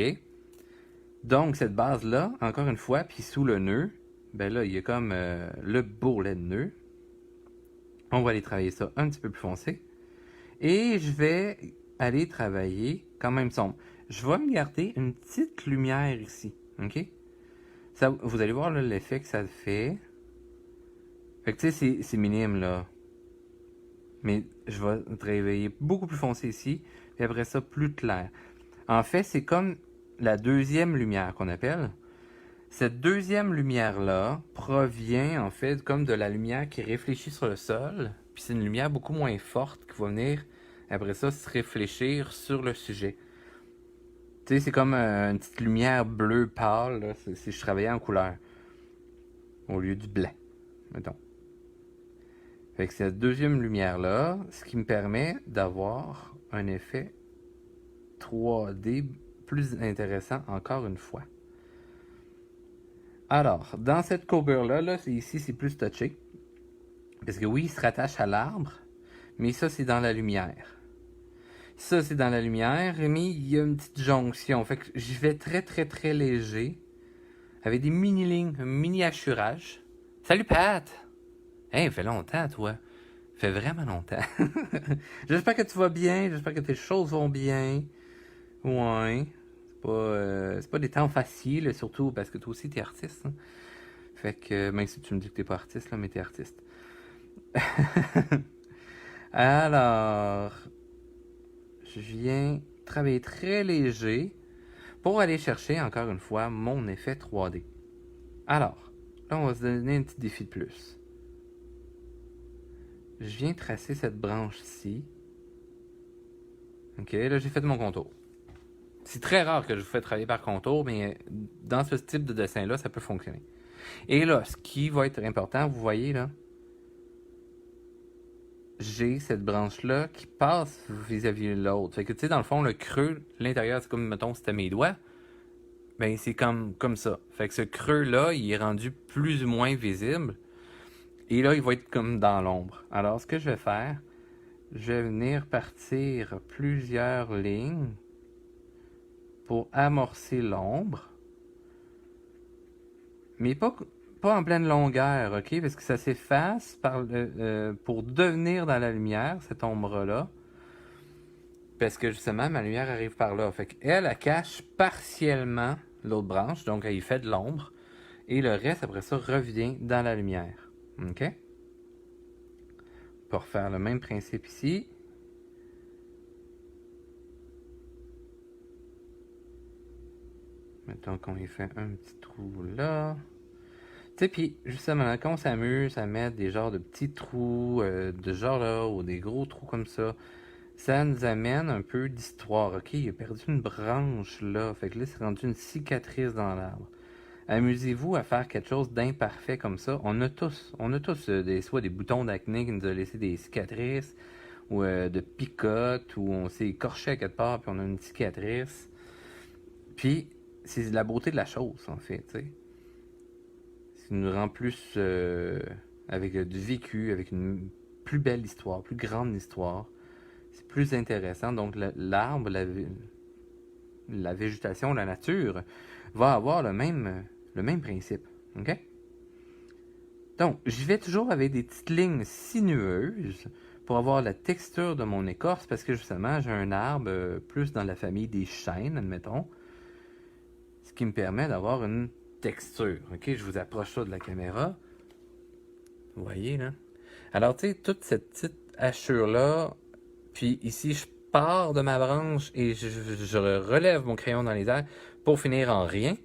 [SPEAKER 1] Donc, cette base-là, encore une fois, puis sous le nœud, ben là, il y a comme le bourrelet de nœud. On va aller travailler ça un petit peu plus foncé. Et je vais aller travailler quand même sombre. Je vais me garder une petite lumière ici. OK? Ça, vous allez voir l'effet que ça fait. Fait que tu sais, c'est minime là. Mais je vais travailler beaucoup plus foncé ici. Et après ça, plus clair. En fait, c'est comme la deuxième lumière qu'on appelle. Cette deuxième lumière-là provient en fait comme de la lumière qui réfléchit sur le sol. Puis c'est une lumière beaucoup moins forte qui va venir après ça se réfléchir sur le sujet. Tu sais, c'est comme une petite lumière bleue pâle là, si je travaillais en couleur. Au lieu du blanc, mettons. Fait que cette deuxième lumière-là, ce qui me permet d'avoir un effet 3D plus intéressant encore une fois. Alors, dans cette courbure-là, ici, c'est plus touché. Parce que oui, il se rattache à l'arbre, mais ça, c'est dans la lumière. Ça, c'est dans la lumière, mais il y a une petite jonction. Fait que j'y vais très, très, très léger, avec des mini-lignes, un mini-hachurage. Salut, Pat! Hey, fait longtemps, toi. Fait vraiment longtemps. J'espère que tu vas bien, j'espère que tes choses vont bien. Ouais. c'est pas des temps faciles, surtout parce que toi aussi t'es artiste, hein. Fait que, même si tu me dis que t'es pas artiste, là, mais t'es artiste. Alors, je viens travailler très léger pour aller chercher, encore une fois, mon effet 3D. Alors, là, on va se donner un petit défi de plus. Je viens tracer cette branche-ci. Ok, là, j'ai fait mon contour. C'est très rare que je vous fais travailler par contour, mais dans ce type de dessin-là, ça peut fonctionner. Et là, ce qui va être important, vous voyez là, j'ai cette branche-là qui passe vis-à-vis de l'autre. Fait que, tu sais, dans le fond, le creux, l'intérieur, c'est comme, mettons, c'était mes doigts. Ben, c'est comme ça. Fait que ce creux-là, il est rendu plus ou moins visible. Et là, il va être comme dans l'ombre. Alors, ce que je vais faire, je vais venir partir plusieurs lignes pour amorcer l'ombre. Mais pas en pleine longueur, ok? Parce que ça s'efface pour devenir dans la lumière, cette ombre-là. Parce que justement, ma lumière arrive par là. Fait qu'elle, elle cache partiellement l'autre branche, donc elle y fait de l'ombre. Et le reste, après ça, revient dans la lumière. Ok? Pour faire le même principe ici. Mettons qu'on y fait un petit trou là. Tu sais, puis justement, quand on s'amuse à mettre des genres de petits trous de genre là, ou des gros trous comme ça nous amène un peu d'histoire. Ok, il a perdu une branche là, fait que là, c'est rendu une cicatrice dans l'arbre. Amusez-vous à faire quelque chose d'imparfait comme ça. On a tous soit des boutons d'acné qui nous a laissé des cicatrices, ou de picotes, ou on s'est écorché à quelque part, puis on a une cicatrice. Puis, c'est la beauté de la chose, en fait, tu sais. Ça nous rend plus avec du vécu, avec une plus belle histoire, plus grande histoire. C'est plus intéressant. Donc, l'arbre, la végétation, la nature, va avoir le même principe. OK? Donc, j'y vais toujours avec des petites lignes sinueuses pour avoir la texture de mon écorce parce que justement, j'ai un arbre plus dans la famille des chênes, admettons, ce qui me permet d'avoir une texture. OK? Je vous approche ça de la caméra. Vous voyez, là? Alors, tu sais, toute cette petite hachure-là, puis ici, je pars de ma branche et je relève mon crayon dans les airs pour finir en rien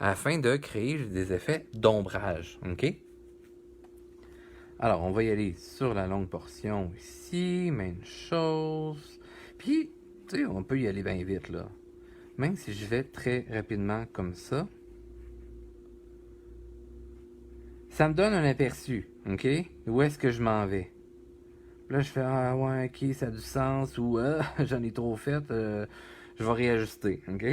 [SPEAKER 1] afin de créer des effets d'ombrage. OK? Alors, on va y aller sur la longue portion ici, même chose. Puis, tu sais, on peut y aller bien vite, là. Même si je vais très rapidement comme ça, ça me donne un aperçu, OK? Où est-ce que je m'en vais? Là, je fais, ah ouais, ok, ça a du sens, ou j'en ai trop fait, je vais réajuster, OK?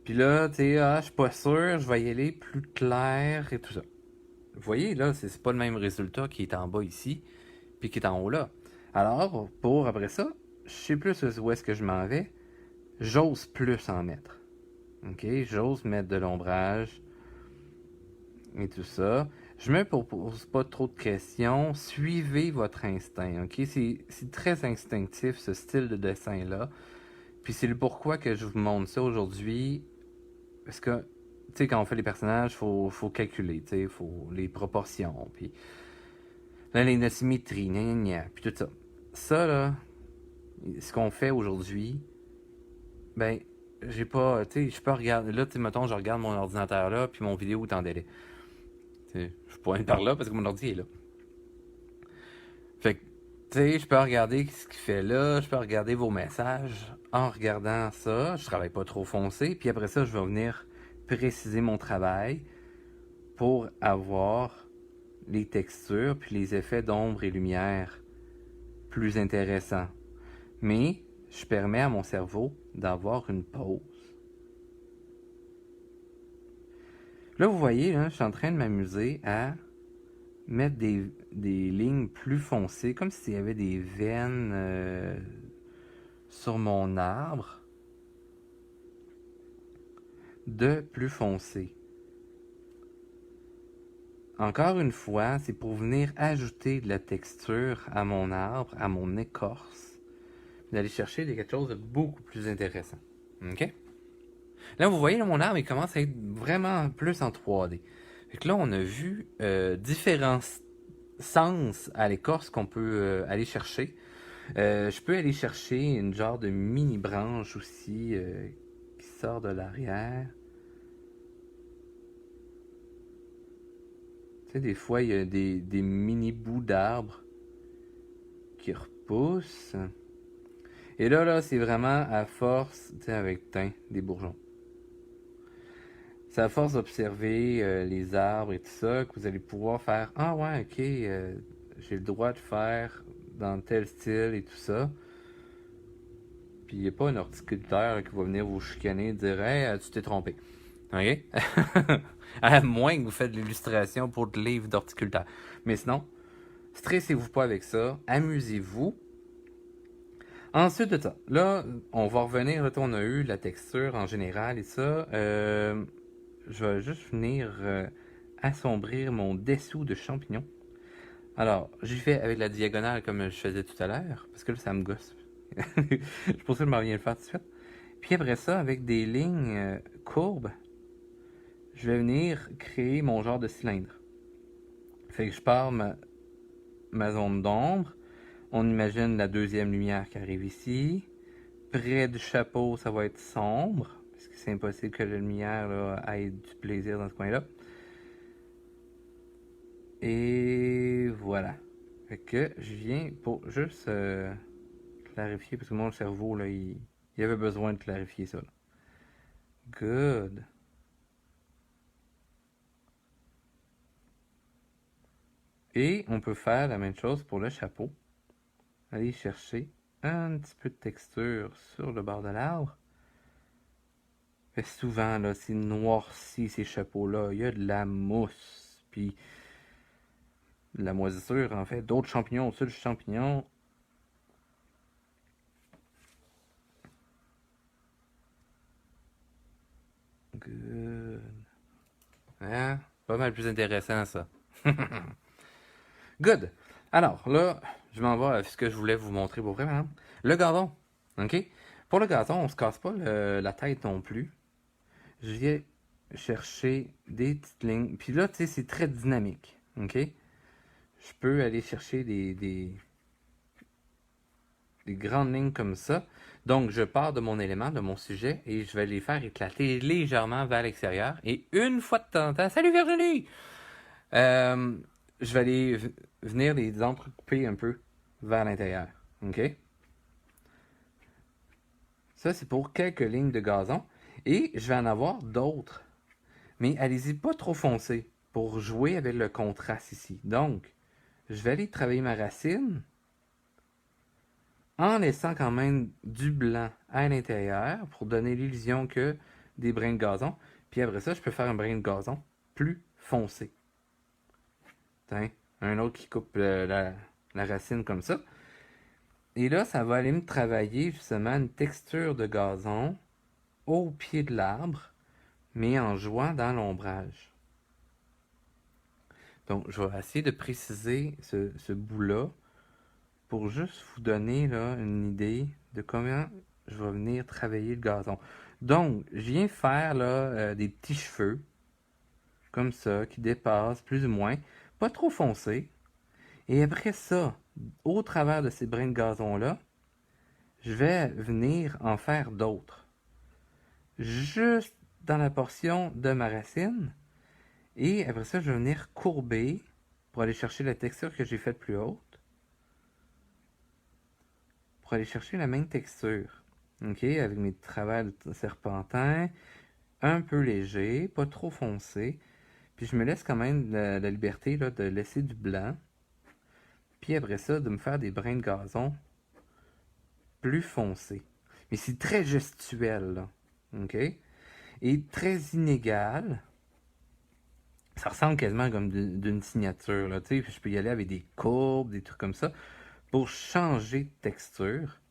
[SPEAKER 1] Puis là, tu sais, je suis pas sûr, je vais y aller plus clair et tout ça. Vous voyez, là, c'est pas le même résultat qui est en bas ici, puis qui est en haut là. Alors, pour après ça, je sais plus où est-ce que je m'en vais, j'ose plus en mettre. OK? J'ose mettre de l'ombrage et tout ça. Je me pose pas trop de questions. Suivez votre instinct, OK? C'est très instinctif, ce style de dessin-là. Puis c'est le pourquoi que je vous montre ça aujourd'hui. Parce que, tu sais, quand on fait les personnages, faut calculer, tu sais, faut les proportions, puis la ligne de symétrie, puis tout ça. Ça, là, ce qu'on fait aujourd'hui, ben, j'ai pas, tu sais, je peux regarder, là, tu sais, mettons, je regarde mon ordinateur là, puis mon vidéo est en délai. Tu sais, je pointe par là parce que mon ordi est là. Fait que, tu sais, je peux regarder ce qu'il fait là, je peux regarder vos messages en regardant ça. Je travaille pas trop foncé, puis après ça, je vais venir préciser mon travail pour avoir les textures puis les effets d'ombre et lumière plus intéressants. Mais je permets à mon cerveau d'avoir une pause. Là, vous voyez, là, je suis en train de m'amuser à mettre des lignes plus foncées, comme s'il y avait des veines sur mon arbre de plus foncé. Encore une fois, c'est pour venir ajouter de la texture à mon arbre, à mon écorce, d'aller chercher quelque chose de beaucoup plus intéressant. OK? Là, vous voyez, là, mon arbre, il commence à être vraiment plus en 3D. Fait que là, on a vu différents sens à l'écorce qu'on peut aller chercher. Je peux aller chercher une genre de mini branche aussi qui sort de l'arrière. Tu sais, des fois, il y a des mini bouts d'arbres qui repoussent. Et là, c'est vraiment à force, tu sais, avec des bourgeons. C'est à force d'observer les arbres et tout ça que vous allez pouvoir faire ah ouais, ok, j'ai le droit de faire dans tel style et tout ça. Puis il n'y a pas un horticulteur là, qui va venir vous chicaner et dire hey, tu t'es trompé. Ok? À moins que vous faites de l'illustration pour le livre d'horticulteur. Mais sinon, stressez-vous pas avec ça, amusez-vous. Ensuite de ça, là, on va revenir, là, on a eu la texture en général et ça. Je vais juste venir assombrir mon dessous de champignons. Alors, j'y fais avec la diagonale comme je faisais tout à l'heure, parce que là, ça me gosse. Je pense que je m'en viens le faire tout de suite. Puis après ça, avec des lignes courbes, je vais venir créer mon genre de cylindre. Fait que je pars ma zone d'ombre. On imagine la deuxième lumière qui arrive ici. Près du chapeau, ça va être sombre, parce que c'est impossible que la lumière là, ait du plaisir dans ce coin-là. Et voilà. Fait que je viens pour juste clarifier, parce que mon cerveau, là, il avait besoin de clarifier ça. Là. Good. Et on peut faire la même chose pour le chapeau. Aller chercher un petit peu de texture sur le bord de l'arbre. Fait souvent, là, c'est noirci ces chapeaux-là. Il y a de la mousse. Puis de la moisissure, en fait. D'autres champignons au-dessus du champignon. Good. Hein? Pas mal plus intéressant, ça. Good. Alors, là, je m'en vais à ce que je voulais vous montrer pour vraiment. Le gazon. OK? Pour le gazon, on se casse pas la tête non plus. Je viens chercher des petites lignes. Puis là, tu sais, c'est très dynamique. OK? Je peux aller chercher des grandes lignes comme ça. Donc, je pars de mon élément, de mon sujet, et je vais les faire éclater légèrement vers l'extérieur. Et une fois de temps en temps, salut Virginie! Je vais aller venir les entrecouper un peu vers l'intérieur. OK? Ça, c'est pour quelques lignes de gazon. Et je vais en avoir d'autres. Mais allez-y pas trop foncé pour jouer avec le contraste ici. Donc, je vais aller travailler ma racine en laissant quand même du blanc à l'intérieur pour donner l'illusion que des brins de gazon. Puis après ça, je peux faire un brin de gazon plus foncé. Tiens, un autre qui coupe la racine comme ça. Et là, ça va aller me travailler justement une texture de gazon au pied de l'arbre, mais en jouant dans l'ombrage. Donc, je vais essayer de préciser ce bout-là pour juste vous donner là, une idée de comment je vais venir travailler le gazon. Donc, je viens faire là, des petits cheveux, comme ça, qui dépassent plus ou moins, pas trop foncés. Et après ça, au travers de ces brins de gazon-là, je vais venir en faire d'autres. Juste dans la portion de ma racine. Et après ça, je vais venir courber pour aller chercher la texture que j'ai faite plus haute. Pour aller chercher la même texture. OK, avec mes travails de serpentin, un peu léger, pas trop foncé. Puis je me laisse quand même la liberté là, de laisser du blanc. Puis après ça, de me faire des brins de gazon plus foncés. Mais c'est très gestuel, là. OK? Et très inégal. Ça ressemble quasiment comme d'une signature, là. Tu sais, je peux y aller avec des courbes, des trucs comme ça, pour changer de texture.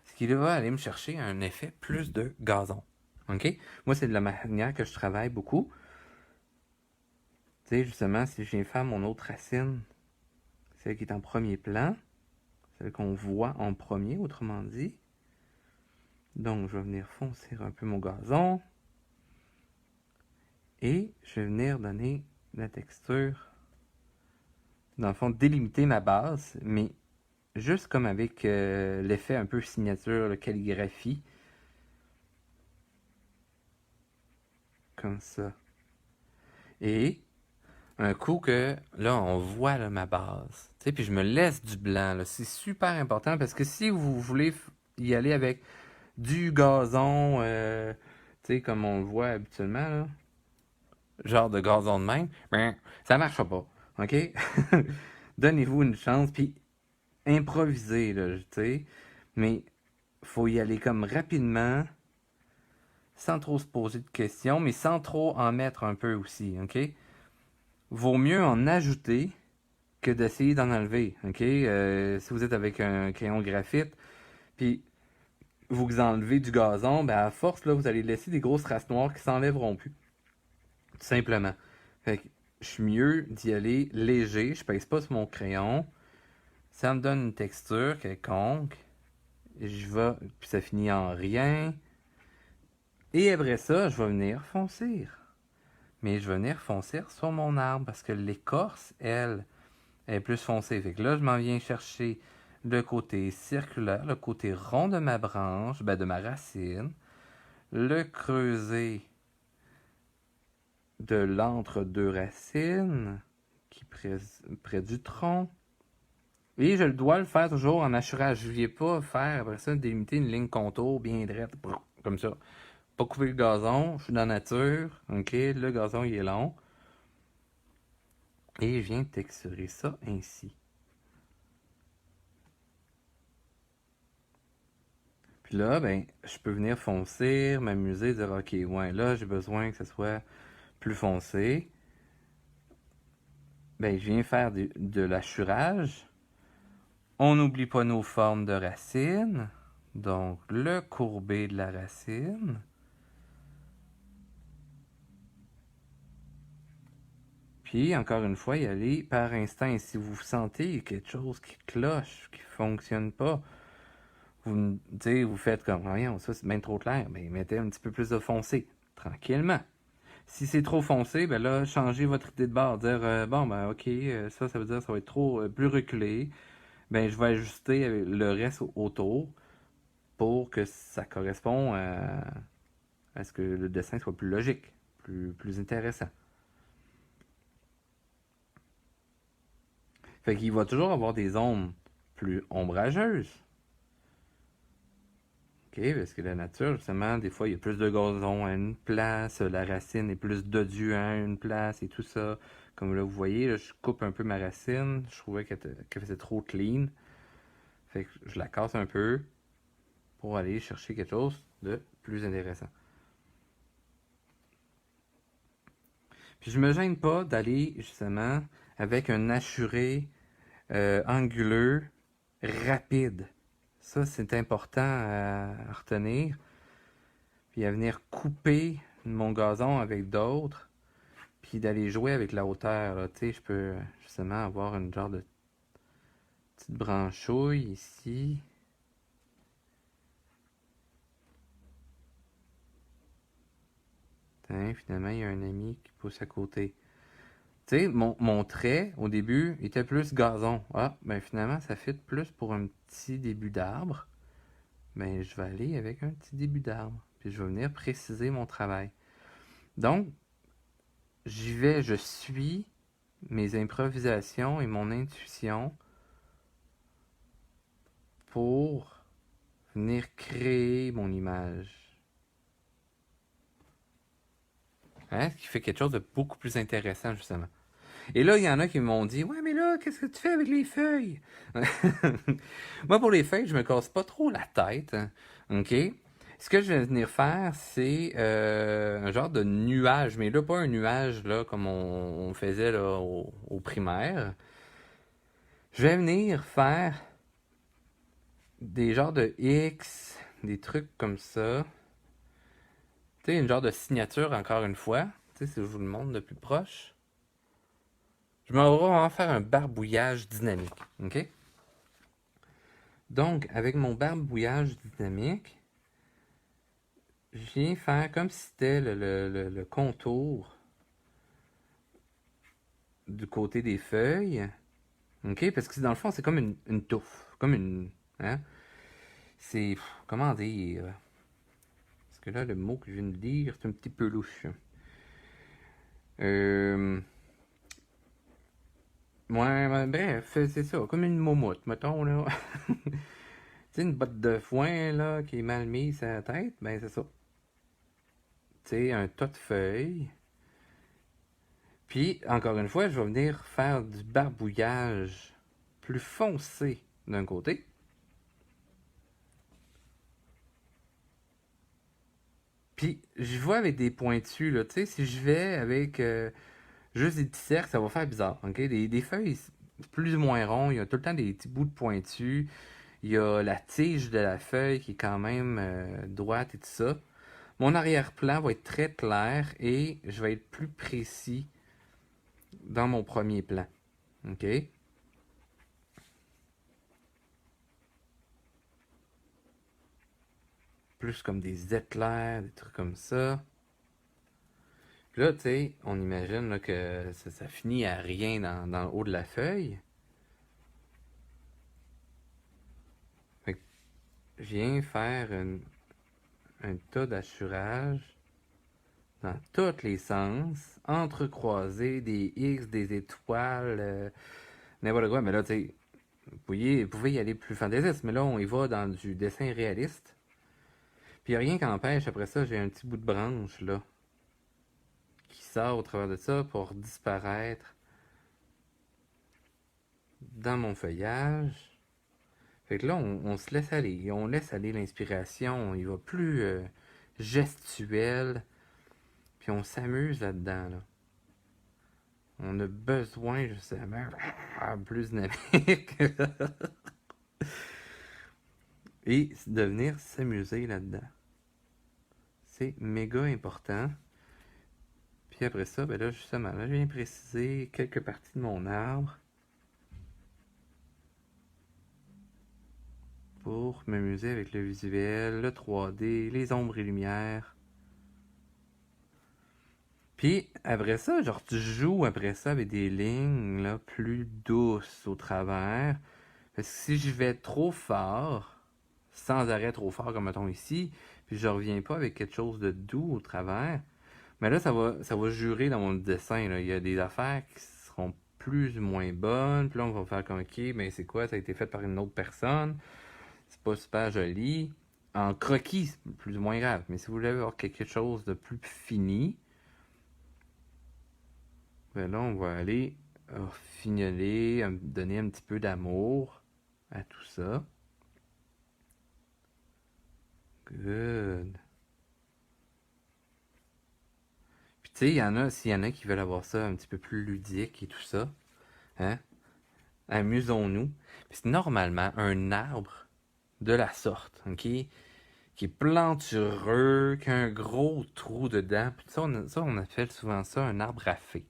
[SPEAKER 1] Ce qui va aller me chercher un effet plus de gazon. OK? Moi, c'est de la manière que je travaille beaucoup. Tu sais, justement, si je viens faire mon autre racine, celle qui est en premier plan, celle qu'on voit en premier, autrement dit. Donc, je vais venir foncer un peu mon gazon. Et je vais venir donner la texture. Dans le fond, délimiter ma base, mais juste comme avec l'effet un peu signature, calligraphie. Comme ça. Et un coup que, là, on voit là, ma base. Tu sais, puis je me laisse du blanc. Là. C'est super important parce que si vous voulez y aller avec du gazon, tu sais, comme on le voit habituellement, là, genre de gazon de même, ben, ça marchera pas. OK? Donnez-vous une chance, puis improvisez, là, tu sais. Mais faut y aller comme rapidement, sans trop se poser de questions, mais sans trop en mettre un peu aussi, OK? Vaut mieux en ajouter que d'essayer d'en enlever, OK? Si vous êtes avec un crayon graphite, puis vous enlevez du gazon, ben à force, là, vous allez laisser des grosses traces noires qui s'enlèveront plus, tout simplement. Fait que je suis mieux d'y aller léger, je pèse pas sur mon crayon, ça me donne une texture quelconque, je vais, puis ça finit en rien, et après ça, je vais venir foncer. Mais je vais venir foncer sur mon arbre, parce que l'écorce, elle est plus foncée. Fait que là, je m'en viens chercher le côté circulaire, le côté rond de ma branche, ben de ma racine, le creuset de l'entre-deux racines, qui près du tronc. Et je dois le faire toujours en hachurage. Je ne viens pas faire, après ça, délimiter une ligne contour bien droite, comme ça. Pas couper le gazon, je suis dans la nature, ok, le gazon il est long. Et je viens texturer ça ainsi. Puis là, ben, je peux venir foncer, m'amuser, dire ok, ouais, là j'ai besoin que ce soit plus foncé. Ben, je viens faire de l'hachurage. On n'oublie pas nos formes de racines. Donc, le courbé de la racine. Puis, encore une fois, y aller par instinct. Et si vous sentez quelque chose qui cloche, qui ne fonctionne pas, vous faites comme, voyons, ça c'est bien trop clair. Ben, mettez un petit peu plus de foncé, tranquillement. Si c'est trop foncé, ben là, changez votre idée de bord. Dire, bon, ben ok, ça veut dire que ça va être trop plus reculé. Ben, je vais ajuster le reste autour pour que ça corresponde à ce que le dessin soit plus logique, plus intéressant. Fait qu'il va toujours avoir des zones plus ombrageuses. OK, parce que la nature, justement, des fois, il y a plus de gazon à une place, la racine est plus dodue à une place et tout ça. Comme là, vous voyez, là, je coupe un peu ma racine. Je trouvais qu'elle faisait trop clean. Fait que je la casse un peu pour aller chercher quelque chose de plus intéressant. Puis je me gêne pas d'aller justement avec un assuré anguleux rapide. Ça, c'est important à retenir. Puis à venir couper mon gazon avec d'autres. Puis d'aller jouer avec la hauteur. Tu sais, je peux justement avoir une genre de petite branchouille ici. Tiens, finalement, il y a un ami qui pousse à côté. Tu sais, mon trait, au début, était plus gazon. Ah, ben finalement, ça fit plus pour un petit début d'arbre. Ben, je vais aller avec un petit début d'arbre. Puis je vais venir préciser mon travail. Donc, j'y vais, je suis mes improvisations et mon intuition pour venir créer mon image. Hein? Ce qui fait quelque chose de beaucoup plus intéressant, justement. Et là, il y en a qui m'ont dit, ouais, mais là, qu'est-ce que tu fais avec les feuilles? Moi, pour les feuilles, je me casse pas trop la tête. Hein. OK? Ce que je vais venir faire, c'est un genre de nuage, mais là, pas un nuage là comme on faisait là, au primaire. Je vais venir faire des genres de X, des trucs comme ça. Tu sais, une genre de signature, encore une fois. Tu sais, si je vous le montre de plus proche. Je m'en vais en faire un barbouillage dynamique. OK? Donc, avec mon barbouillage dynamique, je viens faire comme si c'était le contour du côté des feuilles. OK? Parce que dans le fond, c'est comme une touffe. Comme une. Hein? C'est. Comment dire? Parce que là, le mot que je viens de dire, c'est un petit peu louche. Euh. Ouais, bref, c'est ça. Comme une momoute, mettons, là. Tu sais, une botte de foin, là, qui est mal mise à la tête, ben c'est ça. Tu sais, un tas de feuilles. Puis, encore une fois, je vais venir faire du barbouillage plus foncé d'un côté. Puis, je vais avec des pointus, là. Tu sais, si je vais avec juste des petits cercles, ça va faire bizarre, ok? Des feuilles plus ou moins ronds, il y a tout le temps des petits bouts de pointus. Il y a la tige de la feuille qui est quand même droite et tout ça. Mon arrière-plan va être très clair et je vais être plus précis dans mon premier plan, ok? Plus comme des éclairs, des trucs comme ça. Puis là, tu sais, on imagine là, que ça finit à rien dans le haut de la feuille. Fait que je viens faire un tas d'assurage dans tous les sens, entrecroiser des X, des étoiles, n'importe quoi. Mais là, tu sais, vous pouvez y aller plus fantaisiste, mais là, on y va dans du dessin réaliste. Puis il a rien qui empêche, après ça, j'ai un petit bout de branche, là, qui sort au travers de ça pour disparaître dans mon feuillage. Fait que là, on se laisse aller. On laisse aller l'inspiration. Il va plus gestuel. Puis on s'amuse là-dedans, là. On a besoin, justement, plus dynamique. Et de venir s'amuser là-dedans. C'est méga important. Puis après ça, ben là, justement, là, je viens préciser quelques parties de mon arbre pour m'amuser avec le visuel, le 3D, les ombres et lumières. Puis après ça, genre tu joues après ça avec des lignes là, plus douces au travers. Parce que si je vais trop fort, sans arrêt trop fort comme mettons ici, puis je reviens pas avec quelque chose de doux au travers, mais là ça va jurer dans mon dessin. Là. Il y a des affaires qui seront plus ou moins bonnes. Puis là on va faire comme ok, mais c'est quoi? Ça a été fait par une autre personne. C'est pas super joli. En croquis, c'est plus ou moins grave. Mais si vous voulez avoir quelque chose de plus fini, ben là, on va aller fignoler, donner un petit peu d'amour à tout ça. Good. Puis tu sais, s'il y en a qui veulent avoir ça un petit peu plus ludique et tout ça, hein, amusons-nous. Puis c'est normalement un arbre de la sorte, ok, qui est plantureux, qui a un gros trou dedans. Puis ça, on appelle souvent ça un arbre à fée.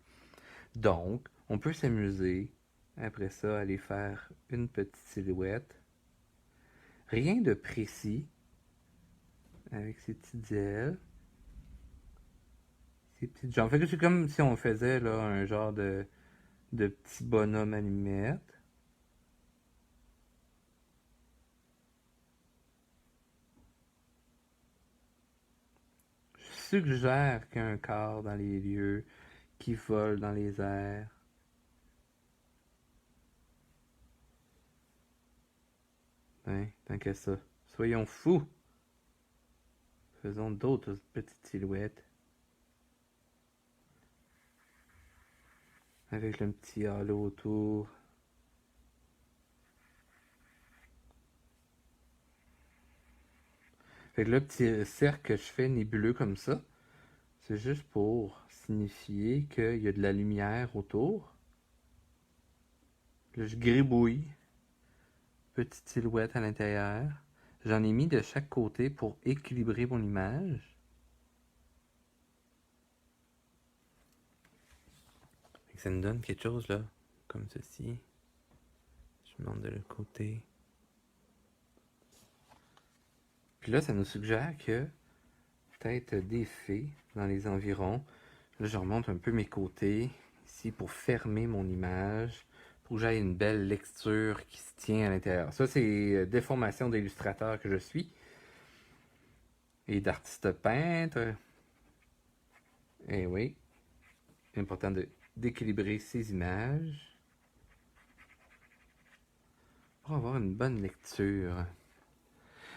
[SPEAKER 1] Donc, on peut s'amuser après ça, aller faire une petite silhouette. Rien de précis avec ses petites ailes. Ses petites jambes. Fait que c'est comme si on faisait là un genre de petit bonhomme allumette. Je suggère qu'il y ait un corps dans les lieux qui vole dans les airs. Hein, tant qu'à ça. Soyons fous. Faisons d'autres petites silhouettes. Avec le petit halo autour. Fait que le petit cercle que je fais nébuleux comme ça, c'est juste pour signifier qu'il y a de la lumière autour. Là, je gribouille. Petite silhouette à l'intérieur. J'en ai mis de chaque côté pour équilibrer mon image. Et ça nous donne quelque chose là, comme ceci. Je monte de l'autre côté. Puis là, ça nous suggère que peut-être des fées dans les environs. Là, je remonte un peu mes côtés. ici pour fermer mon image, pour que j'aie une belle lecture qui se tient à l'intérieur. Ça, c'est des formations d'illustrateur que je suis et d'artiste peintre. Et oui, c'est important d'équilibrer ces images pour avoir une bonne lecture.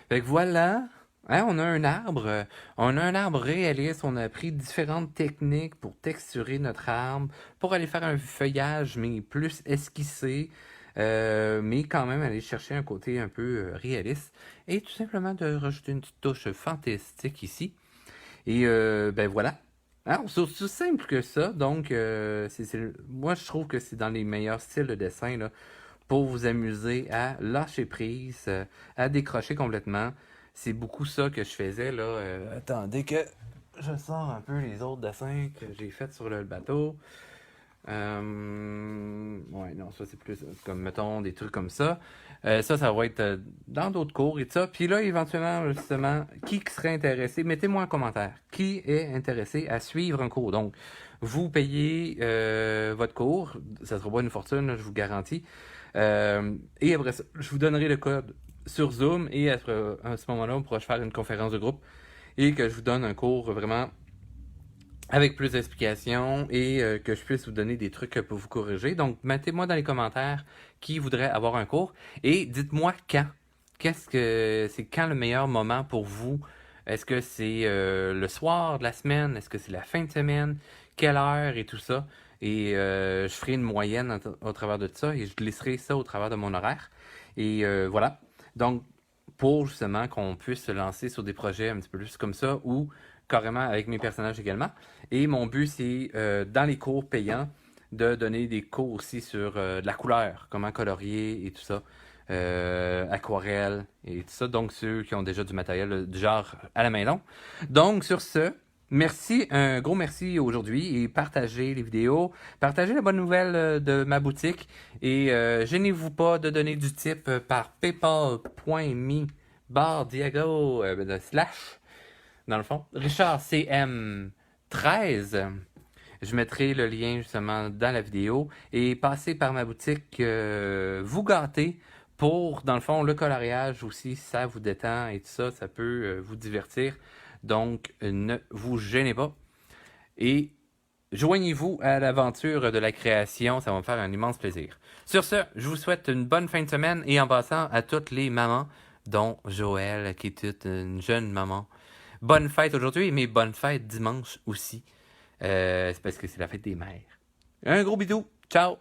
[SPEAKER 1] Fait que voilà, hein, on a un arbre. On a un arbre réaliste. On a appris différentes techniques pour texturer notre arbre, pour aller faire un feuillage, mais plus esquissé, mais quand même aller chercher un côté un peu réaliste. Et tout simplement de rajouter une petite touche fantastique ici. Et ben voilà. Hein, c'est aussi simple que ça. Donc, moi, je trouve que c'est dans les meilleurs styles de dessin là, pour vous amuser à lâcher prise, à décrocher complètement. C'est beaucoup ça que je faisais là. Attendez que je sors un peu les autres dessins que j'ai faits sur le bateau. Ouais, non, ça c'est plus comme, mettons, des trucs comme ça. Ça va être dans d'autres cours et tout ça. Puis là, éventuellement, justement, qui serait intéressé, mettez-moi en commentaire. Qui est intéressé à suivre un cours? Donc, vous payez votre cours. Ça sera pas une fortune, là, je vous garantis. Et après ça, je vous donnerai le code sur Zoom et à ce moment-là, on pourra faire une conférence de groupe et que je vous donne un cours vraiment avec plus d'explications et que je puisse vous donner des trucs pour vous corriger. Donc, mettez-moi dans les commentaires qui voudrait avoir un cours et dites-moi quand. C'est quand le meilleur moment pour vous? Est-ce que c'est le soir de la semaine? Est-ce que c'est la fin de semaine? Quelle heure et tout ça? Et je ferai une moyenne au travers de ça et je glisserai ça au travers de mon horaire. Et voilà. Donc, pour justement qu'on puisse se lancer sur des projets un petit peu plus comme ça ou carrément avec mes personnages également. Et mon but, c'est dans les cours payants de donner des cours aussi sur de la couleur, comment colorier et tout ça, aquarelle et tout ça. Donc, ceux qui ont déjà du matériel du genre à la maison. Donc, sur ce, merci, un gros merci aujourd'hui et partagez les vidéos, partagez la bonne nouvelle de ma boutique et gênez-vous pas de donner du type par paypal.me/diago slash dans le fond. Richard CM13. Je mettrai le lien justement dans la vidéo et passez par ma boutique vous gâter pour, dans le fond, le coloriage aussi, ça vous détend et tout ça, ça peut vous divertir. Donc, ne vous gênez pas. Et joignez-vous à l'aventure de la création, ça va me faire un immense plaisir. Sur ce, je vous souhaite une bonne fin de semaine et en passant à toutes les mamans, dont Joël, qui est une jeune maman. Bonne fête aujourd'hui, mais bonne fête dimanche aussi. C'est parce que c'est la fête des mères. Un gros bidou. Ciao!